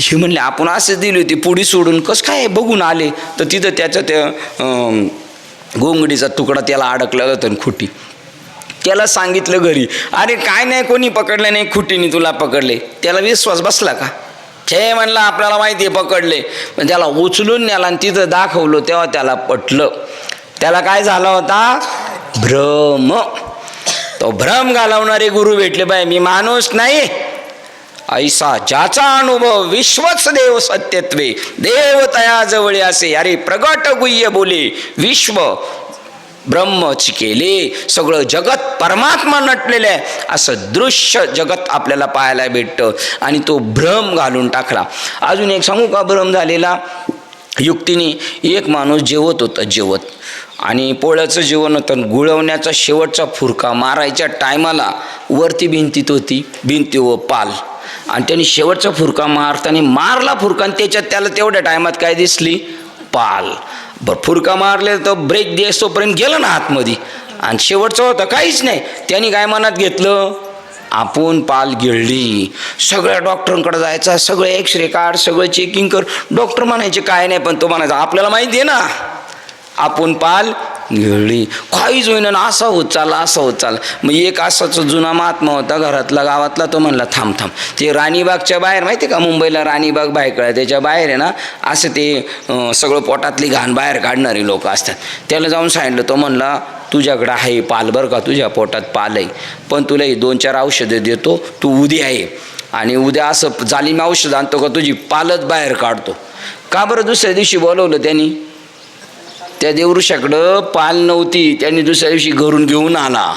हे म्हणले आपण असंच दिली होती पुढी सोडून, कसं काय बघून आले तर तिथं त्याचं त्या गोंगडीचा तुकडा त्याला अडकलेला होता आणि खुटी. त्याला सांगितलं घरी, अरे काय नाही कोणी पकडलं नाही, खुटीने तुला पकडले. त्याला विश्वास बसला का? हे म्हणला आपल्याला माहिती आहे पकडले. पण त्याला उचलून न्याला आणि तिथं दाखवलं, तेव्हा त्याला पटलं. त्याला काय झाला होता? भ्रम. तो भ्रम घालवणारे गुरु भेटले. बाय मी माणूस नाही, ऐसा ज्याचा अनुभव विश्वच देव सत्यत्वे, देव तया जवळ असे. अरे प्रगट गुह्य बोले, विश्व ब्रह्मच केले, सगळं जगत परमात्मा नटलेलं आहे असं दृश्य जगत आपल्याला पाहायला भेटतं. आणि तो भ्रम घालून टाकला. अजून एक सांगू का भ्रम झालेला? युक्तीने एक माणूस जेवत आणि पोळ्याचं जेवण होतं, गुळवण्याचा शेवटचा फुरका मारायच्या टायमाला वरती भिंतीत होती, भिंती व पाल, आणि त्यांनी शेवटचा फुरका मारताना मारला फुरका, आणि त्याच्यात त्याला तेवढ्या टायमात काय दिसली? पाल. बरं फुरका मारले तर ब्रेक द्यायचोपर्यंत गेलं ना आतमध्ये, आणि शेवटचं होतं काहीच नाही. त्यांनी काय मनात घेतलं? आपण पाल गिळली. सगळ्या डॉक्टरांकडे जायचा, सगळं एक्सरे काढ, सगळं चेकिंग कर. डॉक्टर म्हणायचे काय नाही, पण तो म्हणायचा आपल्याला माहिती आहे ना आपण पाल गिळली. काहीच होईना, असा होत चाल. मग एक असाच जुना महात्मा होता घरातला गावातला, तो म्हणला थांब ते राणीबागच्या बाहेर, माहिती का मुंबईला राणीबाग बायकळा, त्याच्या बाहेर आहे ना असं ते सगळं पोटातली घाण बाहेर काढणारे लोक असतात. त्याला जाऊन सांगितलं. तो म्हणला तुझ्याकडं आहे पाल बरं का, तुझ्या पोटात पाल आहे, पण तुला ही 2-4 औषधं देतो, तू उद्या आहे, आणि उद्या असं जालिम औषध आणतो का तुझी पालच बाहेर काढतो. का बरं? दुसऱ्या दिवशी बोलवलं त्यांनी. त्या देवऋषाकडं पाल नव्हती, त्यांनी दुसऱ्या दिवशी घरून घेऊन आला.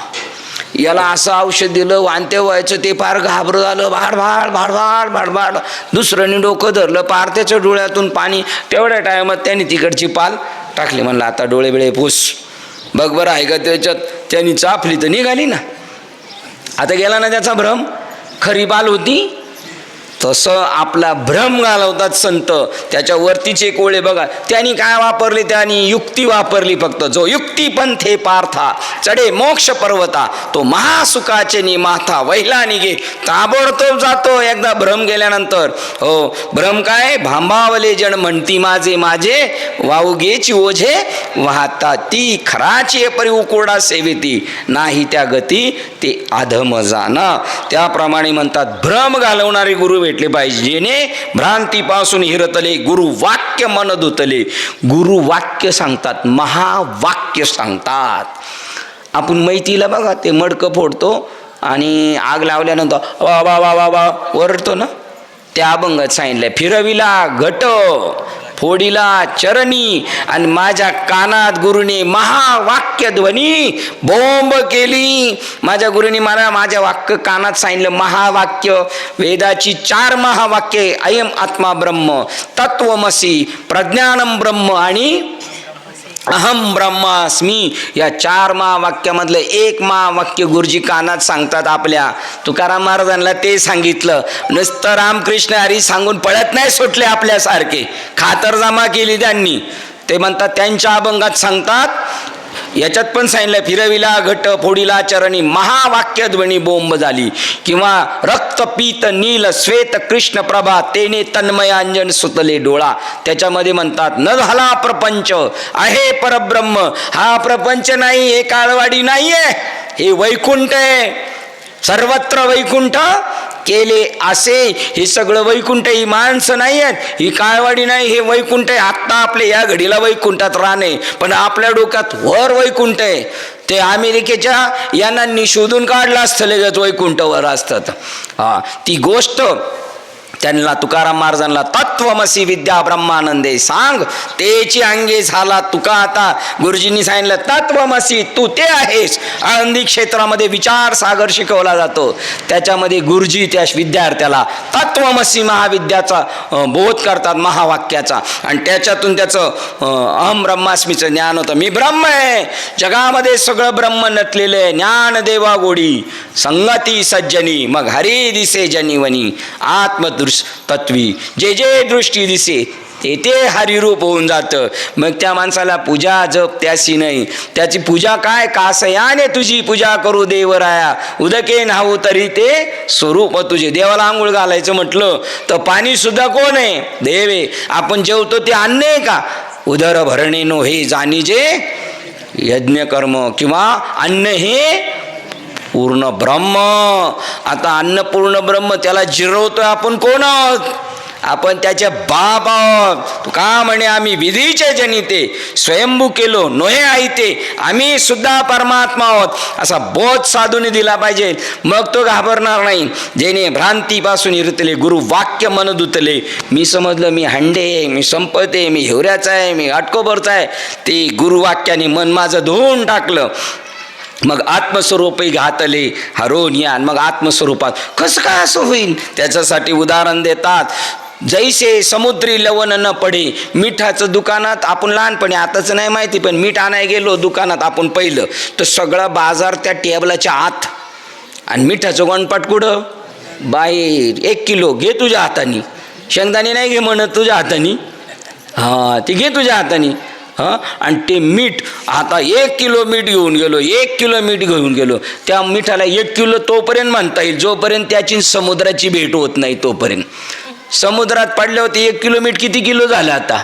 याला असं औषध दिलं, वांते व्हायचं, ते फार घाबरं झालं, भाड. दुसऱ्याने डोकं धरलं, पार त्याच्या डोळ्यातून पाणी. तेवढ्या टायमात त्यांनी तिकडची पाल टाकली. म्हणलं आता डोळे बिळे पुस, बघ बरं आहे का त्याच्यात. त्यांनी चापली तर निघाली ना. आता गेला ना त्याचा भ्रम. खरी पाल होती तसं आपला भ्रम घालवतात संत. त्याच्यावरतीचे कोळे बघा, त्यांनी काय वापरले, त्यांनी युक्ती वापरली फक्त. जो युक्ती पंथे पार्था चढे मोक्ष पर्वता, तो महासुखाचे निमाथा वहिला निघे. ताबडतोब जातो एकदा भ्रम गेल्यानंतर. हो, भ्रम काय, भांबावले जण म्हणती माझे माझे, वाऊगेची ओझे वाहता ती, खराची परी उकोडा सेविती, नाही त्या गती ते अधम जाना. त्याप्रमाणे म्हणतात भ्रम घालवणारे गुरु भेटले पाहिजे, जेणे भ्रांतीपासून हिरतले, गुरु वाक्य मन धुतले. गुरु वाक्य सांगतात, महावाक्य सांगतात. आपण मैतीला बघा, ते मडकं फोडतो आणि आग लावल्यानंतर वा वा वा वा वा ओरडतो ना, त्या अभंगात सांगितलंय, फिरविला घट फोडीला चरणी, आणि माझ्या कानात गुरुने महावाक्य ध्वनी बोंब केली. माझ्या गुरुने मला माझ्या वाक्य कानात सांगितलं, महावाक्य. वेदाची 4 महावाक्ये, अयम आत्मा ब्रह्म, तत्वमसी, प्रज्ञानम ब्रह्म आणि अहम ब्रह्मास्मी. या 4 महावाक्यामधलं एक महावाक्य गुरुजी कानात सांगतात आपल्या. तुकाराम महाराजांना ते सांगितलं. नुसतं रामकृष्ण हरी सांगून पळत नाही सुटले आपल्यासारखे, खातरजमा केली त्यांनी. ते म्हणतात त्यांच्या अभंगात सांगतात, याच्यात पण सांगितलं, फिरविला घट फोडीला चरणी, महावाक्य ध्वनी बोंब झाली. किंवा रक्त पीत नील श्वेत कृष्ण प्रभा, तेने तन्मयांजन सुतले डोळा. त्याच्यामध्ये म्हणतात, न झाला प्रपंच आहे परब्रह्म. हा प्रपंच नाही, हे काळवाडी नाहीये, हे वैकुंठ आहे. सर्वत्र वैकुंठ केले असे, हे सगळं वैकुंठ. ही माणसं नाही आहेत, ही काळवाडी नाही, हे वैकुंठ आहे. आत्ता आपल्या या घडीला वैकुंठात राहणे, पण आपल्या डोक्यात वर वैकुंठ आहे. ते अमेरिकेच्या यानांनी शोधून काढलं असतं लगेच वैकुंठ वर असतात. ती गोष्ट त्यांना तुकाराम महाराजांना तत्वमसी विद्या ब्रह्मानंदे सांग, तेची अंगे झाला तुका आता. गुरुजींनी सांगितलं तत्वमसी, तू ते आहेस. आळंदी क्षेत्रामध्ये विचार सागर शिकवला जातो, त्याच्यामध्ये गुरुजी त्या विद्यार्थ्याला तत्वमसी महाविद्याचा बोध करतात, महावाक्याचा. आणि त्याच्यातून त्याचं अहम ब्रह्मास्मीचं ज्ञान होतं. मी ब्रह्म आहे, जगामध्ये सगळं ब्रह्म नटलेलं आहे. ज्ञान देवा गोडी संगती सज्जनी, मग हरी दिसे जनिवनी. आत्मदृष्टी तत्वी जे जे दृष्टी दिसे ते ते हरिरूप होऊन जातं. मग त्या माणसाला पूजा जप त्याशी नाही. त्याची पूजा काय, कासयाने तुझी पूजा करू देवराया, उदके न्हावू तरी ते स्वरूप तुझे. देवाला आंघोळ घालायचं म्हटलं तर पाणी सुद्धा कोण आहे, देव आहे. आपण जेवतो ते अन्न आहे का, उदर भरणे नो हे जाणीजे यज्ञ कर्म, किंवा अन्न हे पूर्ण ब्रह्म. आता अन्न पूर्ण ब्रह्म, त्याला जिरवतोय आपण कोण आहोत, आपण त्याचे बाप आहोत. तू का म्हणे आम्ही विधीचे जनिते, स्वयंभू केलो नोहे आईते, आम्ही सुद्धा परमात्मा आहोत, असा बोध साधून दिला पाहिजे. मग तो घाबरणार नाही. जेणे भ्रांतीपासून हिरतले, गुरु वाक्य मन धुतले. मी समजलं मी हंडे, मी संपते, मी हिवऱ्याचा आहे, मी आटकोबरचा आहे. ते गुरुवाक्याने मन माझं धुवून टाकलं. मग आत्मस्वरूपही घातले हरोन यान. मग आत्मस्वरूपात कसं काय असं होईल, त्याच्यासाठी उदाहरण देतात. जैसे समुद्री लवण न पडे. मिठाचं दुकानात आपण लहानपणी, आताच नाही माहिती, पण मीठ आणायला गेलो दुकानात आपण पहिलं, तर सगळा बाजार त्या टेबलाच्या आत, आणि मिठाचं गणपट कुठं बाहेर. 1 किलो घे तुझ्या हाताने, शेंगदाणे नाही घे म्हणत तुझ्या हाताने, ते घे तुझ्या हाताने. आणि ते मीठ, आता 1 किलो मीठ घेऊन गेलो, 1 किलो मीठ घेऊन गेलो. त्या मिठाला 1 किलो तोपर्यंत म्हणता येईल जोपर्यंत त्याची समुद्राची भेट होत नाही तोपर्यंत. समुद्रात पडले होते 1 किलो मीठ किती किलो झालं आता,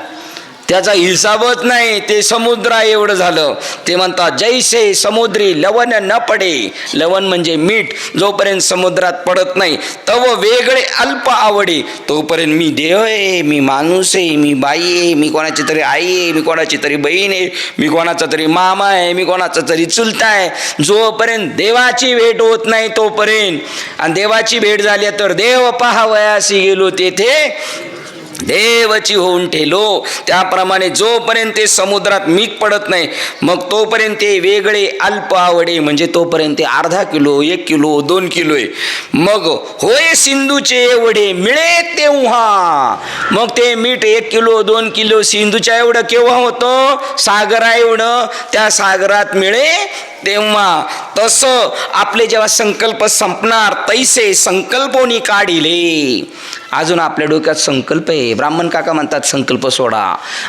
त्याचा हिसाबच नाही. ते समुद्र एवढं झालं. ते म्हणतात जैसे समुद्री लवण न पडे. लवण म्हणजे मीठ, जोपर्यंत समुद्रात पडत नाही तव वेगळे अल्प आवडे, तोपर्यंत मी देव आहे, मी माणूस आहे, मी बाई आहे, मी कोणाची तरी आई आहे, मी कोणाची तरी बहीण आहे, मी कोणाचा तरी मामा आहे, मी कोणाचा तरी चुलता आहे. जोपर्यंत देवाची भेट होत नाही तोपर्यंत. आणि देवाची भेट झाली तर देव पाहावयासी गेलो, तेथे देवची होऊन ठेलो. त्याप्रमाणे जोपर्यंत ते समुद्रात मीठ पडत नाही, मग तोपर्यंत ते वेगळे अल्प आवडे, म्हणजे तोपर्यंत ते अर्धा किलो, 1 किलो, 2 किलो आहे. मग होय सिंधूचे एवढे मिळे तेव्हा. मग ते मीठ 1 किलो 2 किलो सिंधूच्या एवढं केव्हा होतं, सागरा एवढं. त्या सागरात मिळे तेव्हा तसं आपले जेव्हा संकल्प संपणार तैसे संकल्पोनी काढिले. अजून आपल्या डोक्यात संकल्प आहे. ब्राह्मण काका म्हणतात संकल्प सोडा,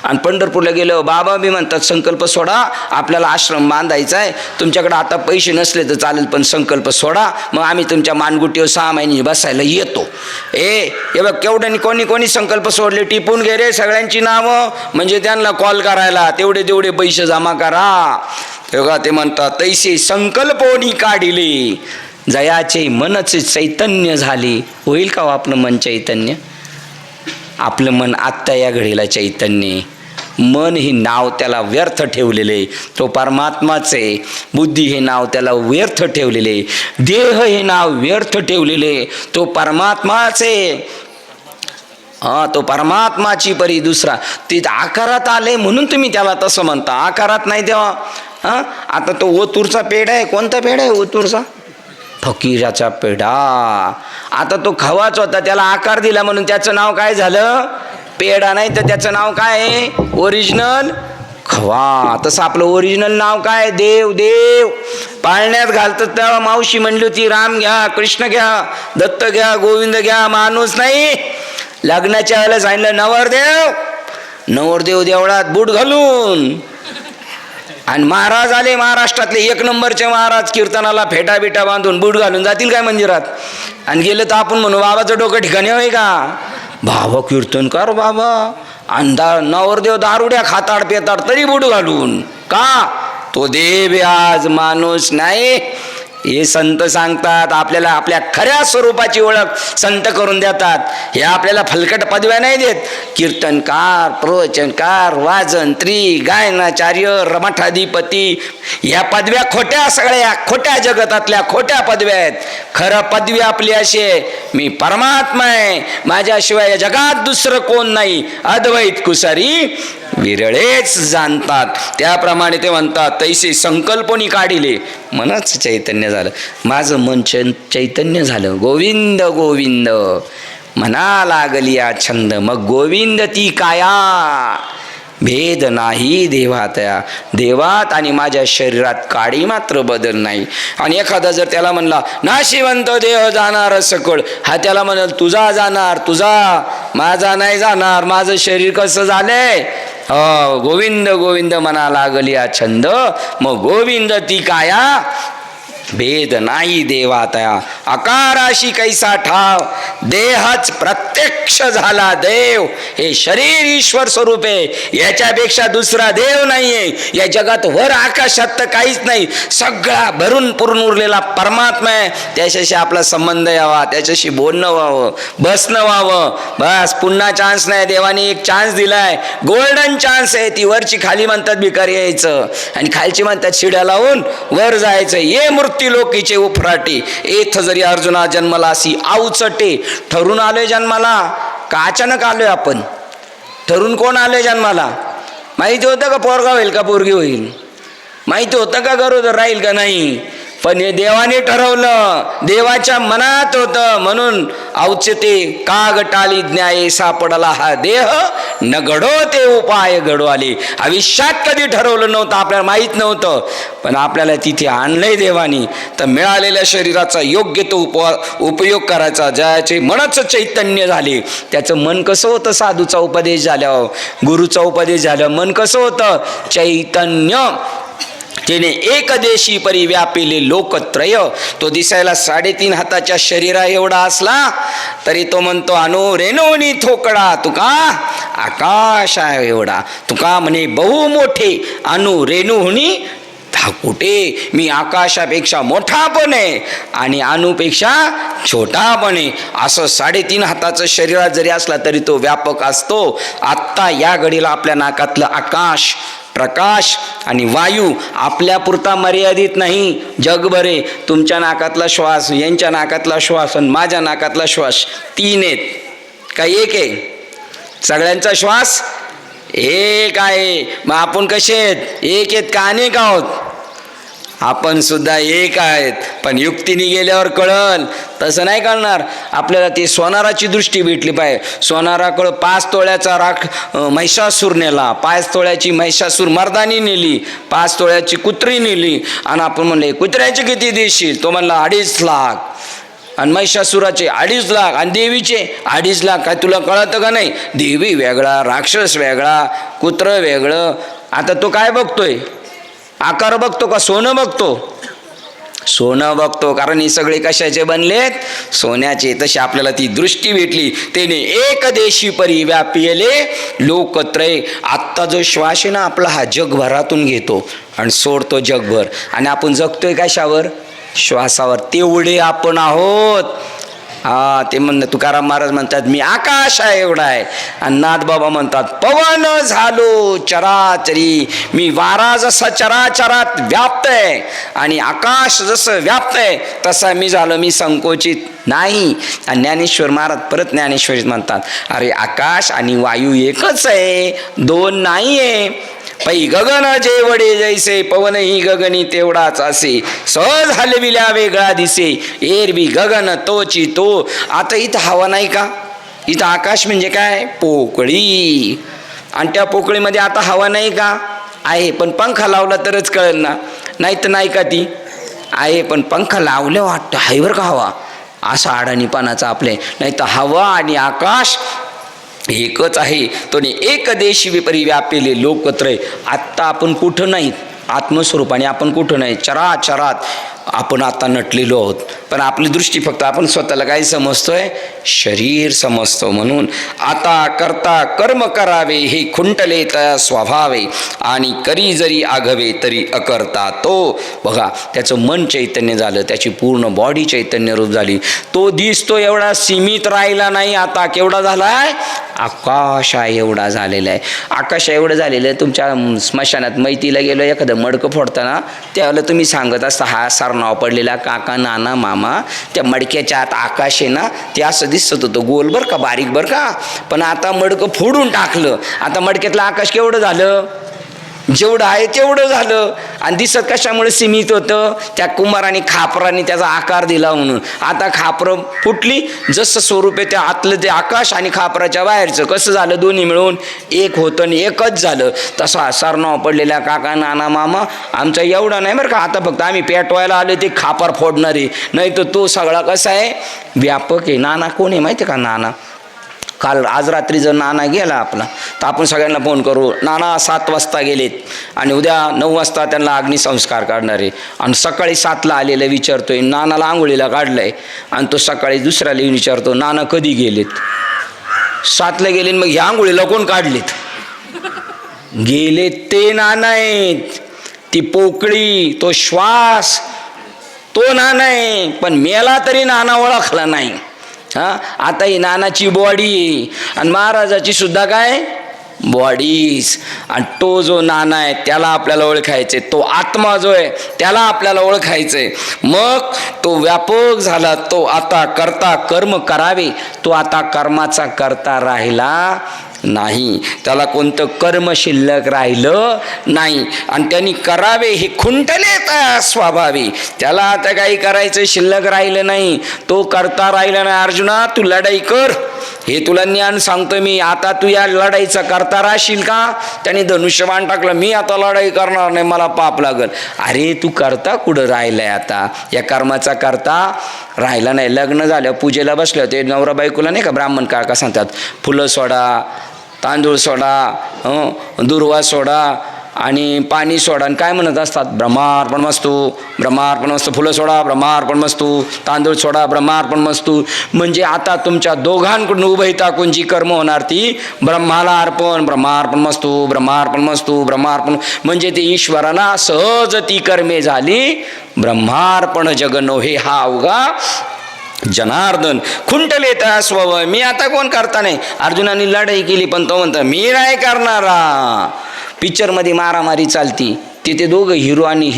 आणि पंढरपूरला गेलो बाबा बी म्हणतात संकल्प सोडा, आपल्याला आश्रम बांधायचा आहे, तुमच्याकडे आता पैसे नसले तर चालेल पण संकल्प सोडा, मग आम्ही तुमच्या मानगुटीवर 6 महिने बसायला येतो. हे बघ केवढ्यानी कोणी कोणी संकल्प सोडले टिपून घे रे सगळ्यांची नावं, म्हणजे त्यांना कॉल करायला तेवढे तेवढे पैसे जमा करा. तेव्हा ते म्हणतात तैसे संकल्पोनी काढिले, जयाचे मनच चैतन्य झाले. होईल का आपलं मन चैतन्य? आपलं मन आत्ता या घडीला चैतन्य. मन हे नाव त्याला व्यर्थ ठेवलेले, तो परमात्माचे. बुद्धी हे नाव त्याला व्यर्थ ठेवलेले, देह हे नाव व्यर्थ ठेवलेले, तो परमात्माचे. तो परमात्माची परी दुसरा. ते आकारात आले म्हणून तुम्ही त्याला तसं म्हणता, आकारात नाही तेव्हा. आता तो ओतूरचा पेढा आहे, कोणता पेढा आहे ओतूरचा? फकीराचा पेढा. आता तो खवाच होता, त्याला आकार दिला म्हणून त्याचं नाव काय झालं? पेढा. नाही तर त्याचं नाव काय आहे? ओरिजिनल खवा. तसं आपलं ओरिजिनल नाव काय? देव. देव पाळण्यात घालतात तेव्हा मावशी म्हणली होती राम घ्या, कृष्ण घ्या, दत्त घ्या, गोविंद घ्या, माणूस नाही. लग्नाच्या वेळेला सांगितलं नवरदेव. नवरदेव देवळात बूट घालून, आणि महाराज आले महाराष्ट्रातले 1 नंबरचे महाराज, कीर्तनाला फेटा बिटा बांधून बूट घालून जातील काय मंदिरात? आणि गेलं तर आपण म्हणू बाबाचं डोकं ठिकाणी होय का? बाबा कीर्तनकार बाबा. आणि नवरदेव दारुड्या खाताड पेताड तरी बूट घालून का? तो देव आज माणूस नाही. हे संत सांगतात आपल्याला, आपल्या खऱ्या स्वरूपाची ओळख संत करून देतात. हे आपल्याला फलकट पदव्या नाही देत. कीर्तनकार, प्रवचनकार, वाजंत्री, गायनाचार्य, मठाधिपती, या पदव्या खोट्या, सगळ्या खोट्या, जगतातल्या खोट्या पदव्या आहेत. खरं पदवी आपली अशी आहे, मी परमात्मा आहे, माझ्याशिवाय या जगात दुसरं कोण नाही. अद्वैत कुसारी विरळेच जाणतात. त्याप्रमाणे ते म्हणतात तैसे संकल्पनी काढिले, मनच चैतन्य झालं. माझं मन चैतन्य झालं. गोविंद गोविंद म्हणा लागली छंद, मग गोविंद ती काया. भेद नाही देवातया, देवात आणि माझ्या शरीरात काडी मात्र बदल नाही. आणि एखादा जर त्याला म्हणला नाशिवंत देह जाणार सकळ, हा त्याला म्हणाल तुझा जाणार, तुझा, माझा नाही जाणार. माझं शरीर कसं झालंय? गोविंद गोविंद म्हणा लागली छंद, मग गोविंद ती काया. भेद नाही देवातया, आकाराशी कैसा ठाव, देहच प्रत्यक्ष झाला देव. हे शरीर ईश्वर स्वरूप आहे, याच्यापेक्षा दुसरा देव नाहीये. या जगात वर आकाशात तर काहीच नाही, सगळा भरून पुरून उरलेला परमात्मा आहे. त्याच्याशी आपला संबंध यावा, त्याच्याशी बोलणं व्हावं, बसणं व्हावं. बस, पुन्हा चान्स नाही. देवाने एक चान्स दिलाय, गोल्डन चान्स आहे. ती वरची खाली म्हणतात भिकारी यायचं, आणि खालची म्हणतात शिड्या लावून वर जायचं. ये मूर्ती लोकीचे उफराटे, एथ जरी अर्जुना जन्मला असी अवचटे. ठरून आलोय जन्माला का अचानक आलोय आपण? ठरून कोण आलोय जन्माला? माहिती होतं का पोरगा होईल का पोरगी होईल? माहिती होतं का गरोदर राहील का नाही? पण हे देवाने ठरवलं, देवाच्या मनात होतं. म्हणून औचिते का गटाली ज्ञाये सापडला हा देह, न घडो ते उपाय घडो आले. आयुष्यात कधी ठरवलं नव्हतं, आपल्याला माहीत नव्हतं, पण आपल्याला तिथे आणलंय देवानी. तर मिळालेल्या शरीराचा योग्य तो उपयोग करायचा. ज्याचे मनच चैतन्य झाले, त्याचं मन कसं होतं? साधूचा उपदेश झाल्यावर, गुरुचा उपदेश झाल्यावर मन कसं होतं? चैतन्य. तिने एकदेशी परी व्यापिले लोकत्रय. तो दिसायला 3.5 हाताच्या शरीरा एवढा असला तरी तो म्हणतो अनु रेणुनी थोकडा, तुका आकाश आहे एवढा. तुका म्हणे बहु मोठे, अनु रेणुहुनी धाकुटे. मी आकाशापेक्षा मोठा पण आहे आणि अणुपेक्षा छोटा पण आहे. असं 3.5 हाताचं शरीरात जरी असला तरी तो व्यापक असतो. आत्ता या घडीला आपल्या नाकातलं आकाश, प्रकाश आणि वायू आपल्यापुरता मर्यादित नाही, जगभरे. तुमच्या नाकातला श्वास, यांच्या नाकातला श्वास आणि माझ्या नाकातला श्वास 3 आहेत का 1 आहे? सगळ्यांचा श्वास एक आहे. मग आपण कसे आहेत? 1 आहेत का अनेक आहोत? आपण सुद्धा एक आहेत, पण युक्तीने गेल्यावर कळल. तसं नाही कळणार. आपल्याला ती सोनाराची दृष्टी भेटली पाहिजे. सोनाराकडं 5 तोळ्याचा महिषासूर नेला, 5 तोळ्याची महिषासूर मर्दानी नेली, 5 तोळ्याची कुत्री नेली. आणि आपण म्हणले कुत्र्याचे किती देशील? तो म्हणला 2.5 लाख. आणि महिषासुराचे 2.5 लाख आणि देवीचे 2.5 लाख. काय तुला कळतं का नाही? देवी वेगळा, राक्षस वेगळा, कुत्रं वेगळं. आता तो काय बघतोय? आकार बघतो का सोनं बघतो? सोनं बघतो, कारण हे सगळे कशाचे बनलेत? सोन्याचे. तशी आपल्याला ती दृष्टी भेटली. त्याने एक देशी परी व्यापिले लोकत्रय. आत्ता जो श्वास आहे ना आपला, हा जगभरातून घेतो आणि सोडतो जगभर. आणि आपण जगतोय कशावर? श्वासावर. तेवढे आपण आहोत. ते तुकाराम महाराज म्हणतात मी आकाश आहे एवढा आहे. आणि नाथबाबा म्हणतात पवन झालो चराचरी. मी वारा जसा चराचरात व्याप्त आहे आणि आकाश जसं व्याप्त आहे तसा मी झालो, मी संकोचित नाही. आणि ज्ञानेश्वर महाराज परत ज्ञानेश्वरीत म्हणतात अरे आकाश आणि वायू एकच आहे, 2 नाही आहे. पै गगन जेवढे जैसे पवन ही गगनी तेवढाच असे. सहज हलविल्या वेगळा दिसे एरवी गगन तोची तो. आता इथं हवा नाही का? इथं आकाश म्हणजे काय? पोकळी. आणि त्या पोकळीमध्ये आता हवा नाही का? आहे. पण पंखा लावला तरच कळेल ना. नाही तर नाही का? ती आहे, पण पंखा लावलं वाटतं आहे बरं का हवा. असा अडाणीपणाचा आपले. नाही तर हवा आणि आकाश एकच आहे. तो एक देशी विपरी व्यापेले लोकत्रय. आत्ता आपण कुठं नाहीत आत्मस्वरूपाने, आपण कुठं नाही, चराचरात आपण आता नटलेलो आहोत. पण आपली दृष्टी फक्त आपण स्वतःला काय समजतोय? शरीर समजतो. म्हणून आता करता कर्म करावे हे खुंटले त्या स्वभावे आणि करी जरी आघवे तरी अकर्ता तो. बघा त्याचं मन चैतन्य झालं, त्याची पूर्ण बॉडी चैतन्य रूप झाली. तो दिसतो एवढा सीमित राहिला नाही. आता केवढा झालाय? आकाश आहे एवढा झालेला आहे. आकाश एवढं झालेलं आहे. तुमच्या स्मशानात मैतीला गेलो एखादं मडकं फोडताना त्यावेळेला तुम्ही सांगत असता हा सरनाव पडलेला काका नाना मामा, त्या मडक्याच्या आत आकाश आहे ना, ते असं दिसत होतं गोल बरं का, बारीक बरं का. पण आता मडकं फोडून टाकलं, आता मडक्यातलं आकाश केवढं झालं? जेवढं आहे तेवढं झालं. आणि दिसत कशामुळे सीमित होतं? त्या कुंभाराने खापराने त्याचा आकार दिला म्हणून. आता खापरं फुटली, जसं स्वरूप आहे त्या आतलं ते आकाश आणि खापराच्या बाहेरचं कसं झालं? दोन्ही मिळून एक होतं आणि एकच झालं. तसा सरनाव पडलेल्या काका नाना मामा आमचा एवढा नाही बरं का. आता फक्त आम्ही पेटवायला आलो ते खापर फोडणारे, नाही तर तो सगळा कसा आहे? व्यापक आहे. नाना कोण आहे माहिती आहे का? नाना काल आज रात्री जर नाना गेला आपला तर आपण सगळ्यांना फोन करू, नाना 7 वाजता गेलेत आणि उद्या 9 वाजता त्यांना अग्निसंस्कार काढणार आहे. आणि सकाळी 7ला आलेलं विचारतोय, नानाला आंघोळीला काढलंय. आणि तो सकाळी दुसऱ्याला येऊन विचारतो नाना कधी गेलेत? 7ला गेले. मग ह्या आंघोळीला कोण काढलेत? गेले ते नाना आहेत. ती पोकळी, तो श्वास, तो नाना आहे. पण मेला तरी नाना ओळखला नाही. आता ही नानाची बॉडी आणि महाराजाची सुद्धा काय बॉडीज. आणि तो जो नाना आहे त्याला आपल्याला ओळखायचे, तो आत्मा जो आहे त्याला आपल्याला ओळखायचंय. मग तो व्यापक झाला. तो आता करता कर्म करावे, तो आता कर्माचा करता राहिला नाही. त्याला कोणतं कर्म शिल्लक राहिलं नाही. आणि त्यांनी करावे हे खुंटले त्या स्वभावी. त्याला आता काही करायचं शिल्लक राहिलं नाही. तो करता राहिला नाही. अर्जुना तू लढाई कर, हे तुला ज्ञान सांगतो मी. आता तू या लढाईचा करता राहशील का? त्याने धनुष्यबाण टाकलं, मी आता लढाई करणार नाही, मला पाप लागल. अरे तू करता कुठं राहिलाय? आता या कर्माचा करता राहिला नाही. लग्न झालं, पूजेला बसले होते, नवरा बायकोला नाही का ब्राह्मण काका सांगतात फुलं सोडा, तांदूळ सोडा, दुर्वा सोडा आणि पाणी सोडा. आणि काय म्हणत असतात? ब्रह्मार्पणमस्तु, ब्रह्मार्पणमस्तु. फुलं सोडा, ब्रह्मार्पणमस्तु. तांदूळ सोडा, ब्रह्मार्पणमस्तु. म्हणजे आता तुमच्या दोघांकडून उभयता कोणची कर्म होणार? ती ब्रह्माला अर्पण, ब्रह्मार्पणमस्तु, ब्रह्मार्पणमस्तु, ब्रह्मार्पण. म्हणजे ती ईश्वराला सहज ती कर्मे झाली. ब्रह्मार्पण जगनो हे हा अवघा जनार्दन खुंटले त्या स्वभाव. मी आता कोण करता नाही. अर्जुनाने लढाई केली पण तो म्हणतो मी नाही करणारा. पिक्चरमध्ये मारामारी चालती, तिथे दोघं हिरो आणि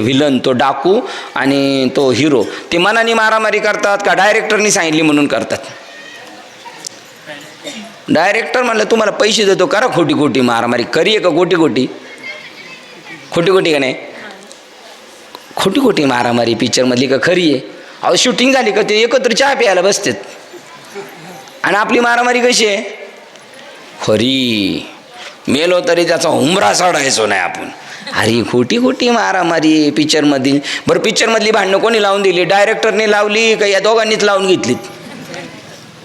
विलन, तो डाकू आणि तो हिरो, ते मनाने मारामारी करतात का डायरेक्टरनी सांगितली म्हणून करतात? डायरेक्टर म्हणलं तुम्हाला पैसे देतो, करा खोटी खोटी मारामारी. करी का खोटी खोटी? खोटी खोटी का नाही? खोटी खोटी मारामारी पिक्चरमधली का खरी आहे? अहो शूटिंग झाली का ते एकत्र चहा प्यायला बसतात आणि आपली मारामारी कशी आहे? खरी. मेलो तरी त्याचा हुमरा सोडायचो नाही आपण. अरे खोटी खोटी मारामारी पिक्चरमधील. बरं पिक्चरमधली भांडणं कोणी लावून दिली? डायरेक्टरने लावली का या दोघांनीच लावून घेतलीत?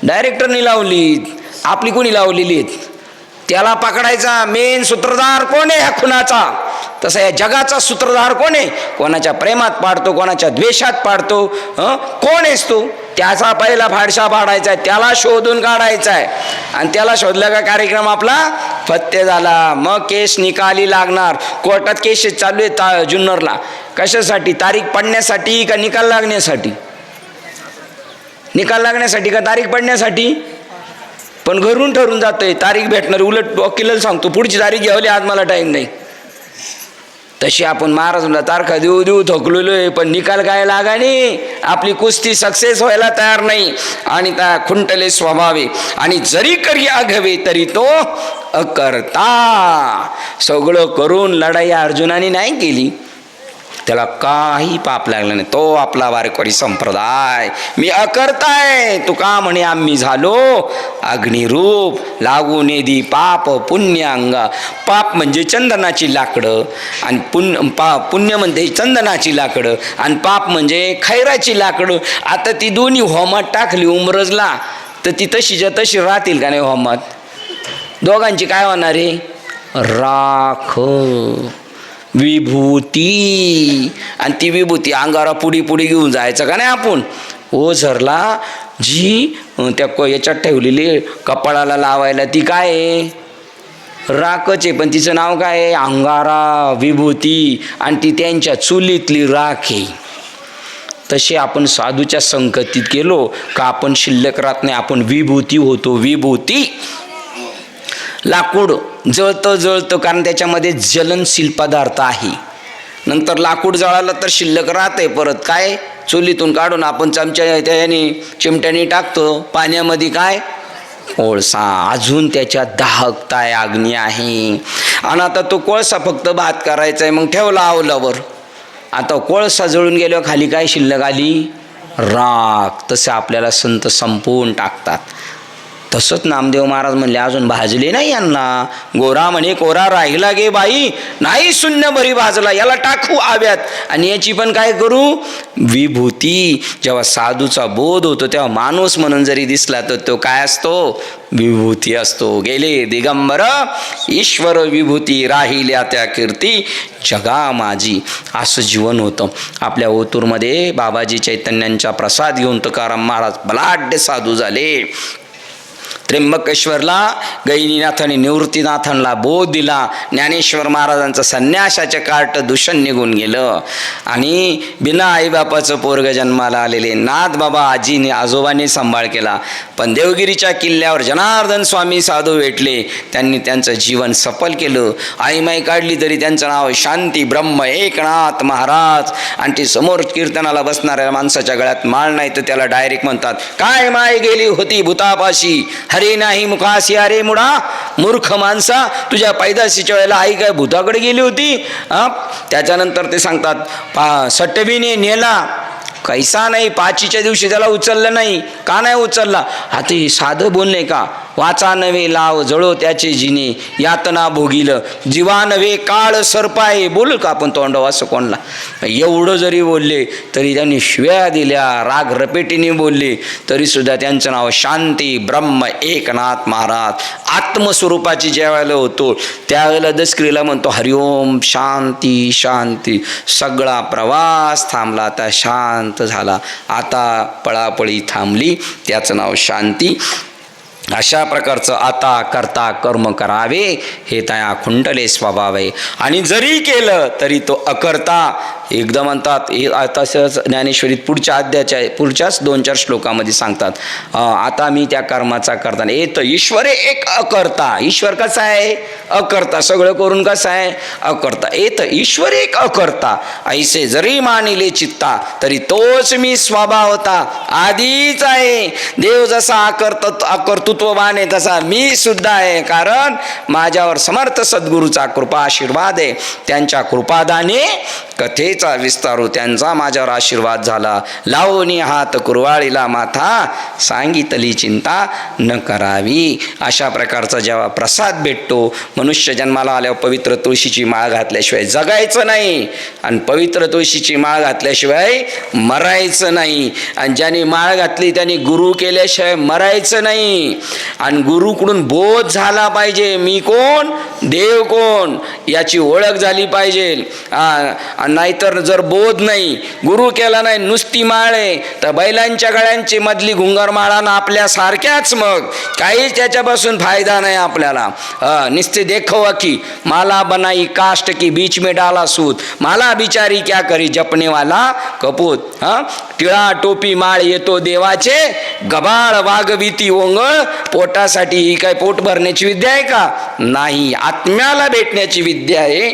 डायरेक्टरने लावली. आपली कोणी लावलेली आहेत? त्याला पकडायचा मेन सूत्रधार कोण आहे ह्या खुनाचा? तसा या जगाचा सूत्रधार कोण आहे? कोणाच्या प्रेमात पाडतो, कोणाच्या द्वेषात पाडतो, कोण आहेस तू? त्याचा पहिला फाडशा पाडायचा आहे, त्याला शोधून काढायचा आहे. आणि त्याला शोधला का कार्यक्रम आपला फत्ते झाला. मग केस निकाली लागणार. कोर्टात केस चालू आहे जुन्नरला. कशासाठी? तारीख पडण्यासाठी का निकाल लागण्यासाठी? निकाल लागण्यासाठी का तारीख पडण्यासाठी? पण घरून ठरून जातोय तारीख भेटणार. उलट वकिलाला सांगतो पुढची तारीख घ्यावली, आज मला टाईम नाही. तशी आपण महाराजांना तारखा देऊ देऊ थकलेलो आहे, पण निकाल काय लागा नाही. आपली कुस्ती सक्सेस व्हायला तयार नाही. आणि त्या खुंटले स्वभावे आणि जरी करी आघवे तरी तो अकर्ता. सगळं करून लढाई अर्जुनाने नाही केली, त्याला काही पाप लागला नाही. तो आपला वारकरी संप्रदाय. मी अकर्ताय. तू का म्हणे आम्ही झालो अग्निरूप. लागू नेदी पाप पुण्य अंगा. पाप म्हणजे चंदनाची लाकडं आणि पुण्य म्हणजे चंदनाची लाकडं आणि पाप म्हणजे खैराची लाकडं. आता ती दोन्ही होमात टाकली उमरजला तर ती तशीच्या तशी राहतील का नाही होमात? दोघांची काय होणार आहे? राख विभूती. आणि ती विभूती अंगारा पुढी पुढी घेऊन जायचं का नाही आपण? ओझरला जी त्या याच्यात ठेवलेली कपाळाला लावायला ती काय आहे? राखच आहे, पण तिचं नाव काय आहे? अंगारा विभूती. आणि ती त्यांच्या चुलीतली राख आहे. तसे आपण साधूच्या संगतीत गेलो का आपण शिल्लक राहत नाही, आपण विभूती होतो. विभूती. लाकूड जळतं जळतं कारण त्याच्यामध्ये ज्वलनशील पदार्थ आहे. नंतर लाकूड जळालं तर शिल्लक राहते, परत काय चुलीतून काढून आपण चमच्या त्याने चिमट्याने टाकतो पाण्यामध्ये. काय? कोळसा. अजून त्याच्यात दाहकता आहे, अग्नी आहे. आणि आता तो कोळसा फक्त भात करायचा आहे, मग ठेवला आवलावर. आता कोळसा जळून गेल्यावर खाली काय शिल्लक आली? राख. तसं आपल्याला संत संपवून टाकतात. तसंच नामदेव महाराज म्हणले अजून भाजले नाही यांना. गोरा म्हणे कोरा राहिला गे बाई, नाही शून्य भरी भाजला, याला टाकू आव्यात. आणि याची पण काय करू? विभूती. जेव्हा साधूचा बोध होतो तेव्हा माणूस म्हणून जरी दिसला तर तो काय असतो? विभूती असतो. गेले दिगंबर ईश्वर विभूती, राहिल्या त्या कीर्ती जगा माझी. असं जीवन होतं. आपल्या ओतूरमध्ये बाबाजी चैतन्यांचा प्रसाद घेऊन तुकाराम महाराज बलाढ्य साधू झाले. त्र्यंबकेश्वरला गैनीनाथाने निवृत्तीनाथांना बोध दिला. ज्ञानेश्वर महाराजांचं संन्यासाचे कार्ट दूषण निघून गेलं. आणि बिना आईबापाचं पोरग जन्माला आलेले नाथ बाबा आजीने आजोबांनी सांभाळ केला. पण देवगिरीच्या किल्ल्यावर जनार्दन स्वामी साधू भेटले. त्यांनी त्यांचं जीवन सफल केलं. आईमाई काढली तरी त्यांचं नाव शांती ब्रह्म एकनाथ महाराज. आणि ती समोर कीर्तनाला बसणाऱ्या माणसाच्या गळ्यात माळ नाही तर त्याला डायरेक्ट म्हणतात, काय माय गेली होती भूतापाशी, हरे नाही मुखासी अरे मुडा. मूर्ख माणसा, तुझ्या पैदाशीच्या वेळेला आई काय भूताकडे गेली होती? त्याच्यानंतर ते सांगतात सटवीने नेला, कैसा नाही. पाचीच्या दिवशी त्याला उचललं नाही. का नाही उचलला? आता हे साधं बोलणे का? वाचा नव्हे लाव जळो त्याचे जिने, यातना भोगिलं जीवा नव्हे काळ सरपाय. बोलू का आपण तोंडाव असं कोणला? एवढं जरी बोलले तरी त्यांनी शिव्या दिल्या, राग रपेटीने बोलले तरीसुद्धा त्यांचं नाव शांती ब्रह्म एकनाथ महाराज. आत्मस्वरूपाची ज्या वेळेला होतो त्यावेळेला दसक्रियेला म्हणतो हरिओम शांती शांती. सगळा प्रवास थांबला, आता शांत झाला, आता पळापळी थांबली, त्याचं नाव शांती. अशा प्रकारचं आता करता कर्म करावे हे त्या खुंटले स्वभाव आहे. आणि जरी केलं तरी तो अकर्ता. एकदा म्हणतात तसंच ज्ञानेश्वरीत पुढच्या अध्यायाच्या पुढच्याच 2-4 श्लोकामध्ये सांगतात, आता मी त्या कर्माचा करता नाही. येतं ईश्वरे एक अकर्ता. ईश्वर कसा आहे? अकर्ता. सगळं करून कसा आहे? अकर्ता. येतं ईश्वर एक अकर्ता. ऐसे जरी मानिले चित्ता तरी तोच मी स्वभाव होता. आधीच आहे. देव जसा कर्तृत्ववान आहे तसा मी सुद्धा आहे, कारण माझ्यावर समर्थ सद्गुरूचा कृपा आशीर्वाद आहे. त्यांच्या कृपादाने कथेचा विस्तारू त्यांचा माझ्यावर आशीर्वाद झाला. लावणी हात कुरवाळीला माथा, सांगितली चिंता न करावी. अशा प्रकारचा जेव्हा प्रसाद भेटतो, मनुष्य जन्माला आल्यावर पवित्र तुळशीची माळ घातल्याशिवाय जगायचं नाही, आणि पवित्र तुळशीची माळ घातल्याशिवाय मरायचं नाही. आणि ज्याने माळ घातली त्याने गुरु केल्याशिवाय मरायचं नाही. आणि गुरुकडून बोध झाला पाहिजे, मी कोण, देव कोण याची ओळख झाली पाहिजे. नाहीतर जर बोध नाही, गुरु केला नाही, नुसती माळ आहे, तर बैलांच्या गळ्यांची मधली घुंगरमाळानं आपल्या सारख्याच, मग काहीच त्याच्यापासून फायदा नाही आपल्याला. निस्ते देखो की माला बनाई कास्ट की बीच में डाला सूत, माला बिचारी क्या करी जपने वाला कपूत. टिळा टोपी माळ येतो देवाचे, गबाळ वागविती ओंगळ. पोटासाठी ही काय पोट भरण्याची विद्या आहे का? नाही, आत्म्याला भेटण्याची विद्या आहे.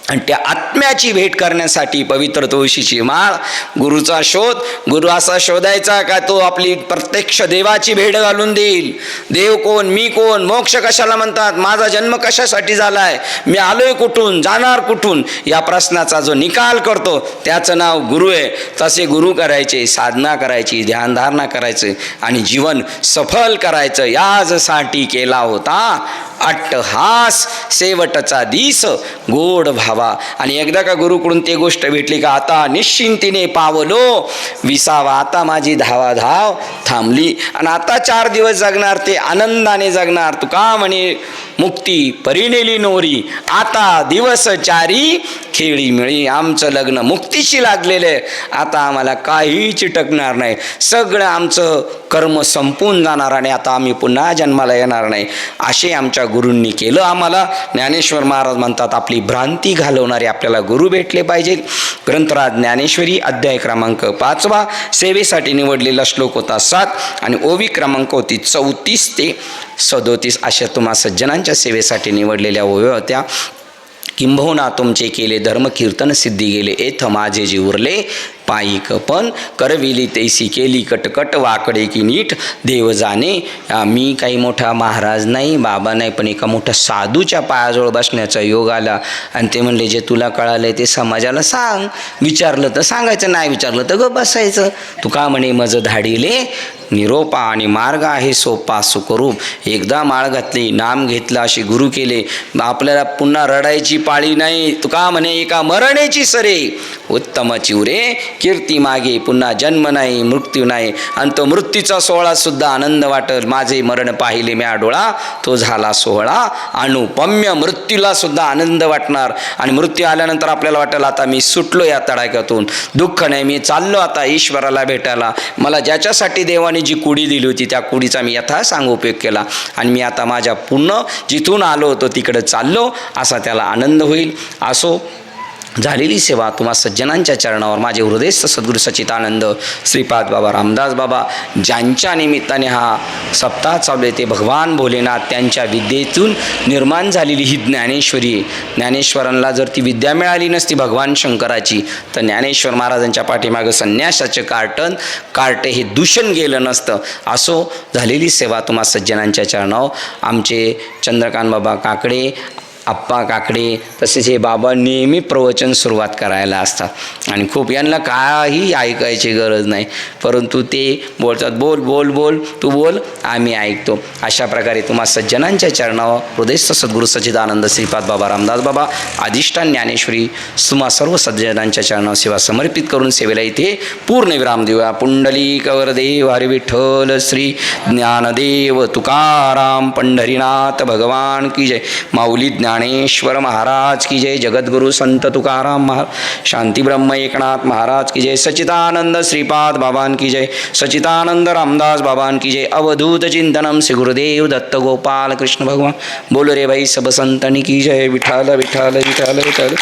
आणि त्या आत्म्याची भेट करण्यासाठी पवित्र तुळशीची माळ. गुरुचा शोध, गुरु असा शोधायचा का तो आपली प्रत्यक्ष देवाची भेट घालून देईल. देव कोण, मी कोण, मोक्ष कशाला म्हणतात, माझा जन्म कशासाठी झालाय, मी आलोय कुठून, जाणार कुठून, या प्रश्नाचा जो निकाल करतो त्याचं नाव गुरु आहे. तसे गुरु करायचे, साधना करायची, ध्यानधारणा करायचं आणि जीवन सफल करायचं. याजसाठी केला होता अट्टहास, शेवटचा दिस गोड भावा. आणि एकदा का गुरुकडून ते गोष्ट भेटली का आता निश्चिंतीने पावलो विसावा, आता माझी धावाधाव थांबली. आणि आता 4 दिवस जगणार, ते आनंदाने जगणार. तुका म्हणे मुक्ती परिणेली नोरी, आता दिवस 4 खेळी मिळी. आमचं लग्न मुक्तीशी लागलेलं आहे, आता आम्हाला काही चिटकणार नाही. सगळं आमचं कर्म संपून जाणार आणि आता आम्ही पुन्हा जन्माला येणार नाही. असे आमच्या गुरूंनी केलं आम्हाला. ज्ञानेश्वर महाराज म्हणतात आपली भ्रांती घालवणारे आपल्याला गुरु भेटले पाहिजे. ग्रंथराज ज्ञानेश्वरी अध्याय क्रमांक 5, सेवेसाठी निवडलेला श्लोक होता 7 आणि ओवी क्रमांक होती 34 ते 37. अशा तुम्हा सज्जनांच्या सेवेसाठी निवडलेल्या ओव्या होत्या. किंबहुना तुमचे केले धर्म कीर्तन सिद्धी गेले, एथ माझे जी उरले पायिक पण करविली तैसी केली कटकट वाकडे की नीट देव जाणे. मी काही मोठा महाराज नाही, बाबा नाही, पण एका मोठ्या साधूच्या पायाजवळ बसण्याचा योग आला. आणि ते म्हणले जे तुला कळालं ते समाजाला सांग. विचारलं तर सांगायचं, नाही विचारलं तर ग बसायचं. तुका म्हणे मज धाडिले निरोपा, आणि मार्ग आहे सोपा सुखरूप. एकदा माळ घातली, नाम घेतलं, असे गुरु केले, आपल्याला पुन्हा रडायची पाळी नाही. तुका म्हणे एका मरणेची सरे उत्तम चिवरे, कीर्ती मागे पुन्हा जन्म नाही मृत्यू नाही. आणि तो मृत्यूचा सोहळा सुद्धा आनंद वाटेल. माझे मरण पाहिले म्या डोळा, तो झाला सोहळा अनुपम्य. मृत्यूला सुद्धा आनंद वाटणार. आणि मृत्यू आल्यानंतर आपल्याला वाटेल आता मी सुटलो या तडाख्यातून, दुःख नाही, मी चाललो आता ईश्वराला भेटायला. मला ज्याच्यासाठी देवाने जी कुडी दिली होती त्या कुडीचा मी यथासांग उपयोग केला आणि मी आता माझ्या पूर्ण जिथून आलो होतो तिकडे चाललो, असा त्याला आनंद होईल. असो झालेली सेवा तुम्हा सज्जनांच्या चरणावर माझे हृदयस्थ सद्गुरू सच्चिदानंद श्रीपाद बाबा रामदास बाबा, ज्यांच्या निमित्ताने हा सप्ताह चालू आहे ते भगवान भोलेनाथ, त्यांच्या विद्येतून निर्माण झालेली ही ज्ञानेश्वरी. ज्ञानेश्वरांना जर ती विद्या मिळाली नसती भगवान शंकराची, तर ज्ञानेश्वर महाराजांच्या पाठीमागं संन्यासाचे कार्टे हे दूषण गेलं नसतं. असो झालेली सेवा तुम्हा सज्जनांच्या चरणावर. आमचे चंद्रकांत बाबा काकडे, आप्पा काकडे, तसेच हे बाबा नेहमी प्रवचन सुरुवात करायला असतात आणि खूप यांना काही ऐकायची गरज नाही, परंतु ते बोलतात बोल बोल बोल तू बोल आम्ही ऐकतो. अशा प्रकारे तुम्हा सज्जनांच्या चरणावर हृदयस्थ सद्गुरू सच्चिदानंद श्रीपाद बाबा रामदास बाबा अधिष्ठान ज्ञानेश्वरी तुम्हा सर्व सज्जनांच्या चरणावर सेवा समर्पित करून सेवेला इथे पूर्ण विराम देऊया. पुंडलिक वरदेव हरी विठ्ठल श्री ज्ञानदेव तुकाराम पंढरीनाथ भगवान की जय. माऊली ज्ञानेश्वर महाराज की जय. जगद्गुरु संत तुकाराम महाराज, शांती ब्रह्म एकनाथ महाराज की जय. सच्चिदानंद श्रीपाद बाबान की जय. सच्चिदानंद रामदास बाबान की जय. अवधूत चिंतनम श्री गुरुदेव दत्त गोपाल कृष्ण भगवान. बोल रे भाई सब संतनी की जय. विठाल विठाल विठाल विठाल.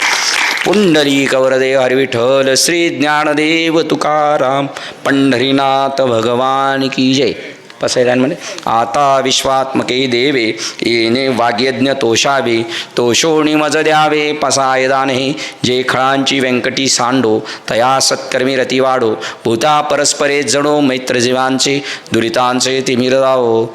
पुंडलिक वरदेव हरी विठ्ठल श्री ज्ञानदेव तुकाराम पंढरीनाथ भगवान की जय. पसैदान म्हणे आता विश्वात्मके देवे येणे वाग्यज्ञ तोषावे तोषोणी मज द्यावे पसायदान हे जे खळांची व्यंकटी सांडो तया सत्कर्मी रती वाढो भूता परस्परे जणो मैत्रजीवांचे दुरितांचे तिमिर जावो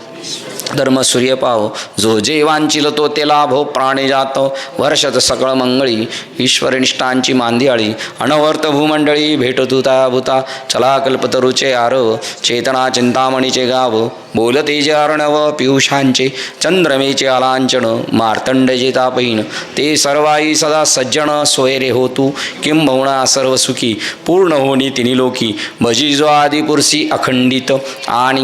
धर्म सूर्य पाव जो जे वांचिल तो ते लाभो प्राणी जात वर्षत सकळ मंगळी ईश्वरनिष्ठांची मांदियाळी अनवर्त भूमंडळी भेटतू भूता चला कल्पतरुचे आरव चेतना चिंतामणीचे गाव बोलते जे अर्णव पियुषांचे चंद्रमेचे आलांचन मार्तंडजे तापहीन ते सर्वाई सदा सज्जन सोयरे होतू किंबहुना सर्व सुखी पूर्ण होणी तिनी लोकी भजी जो आदिपुरुषी अखंडित आणि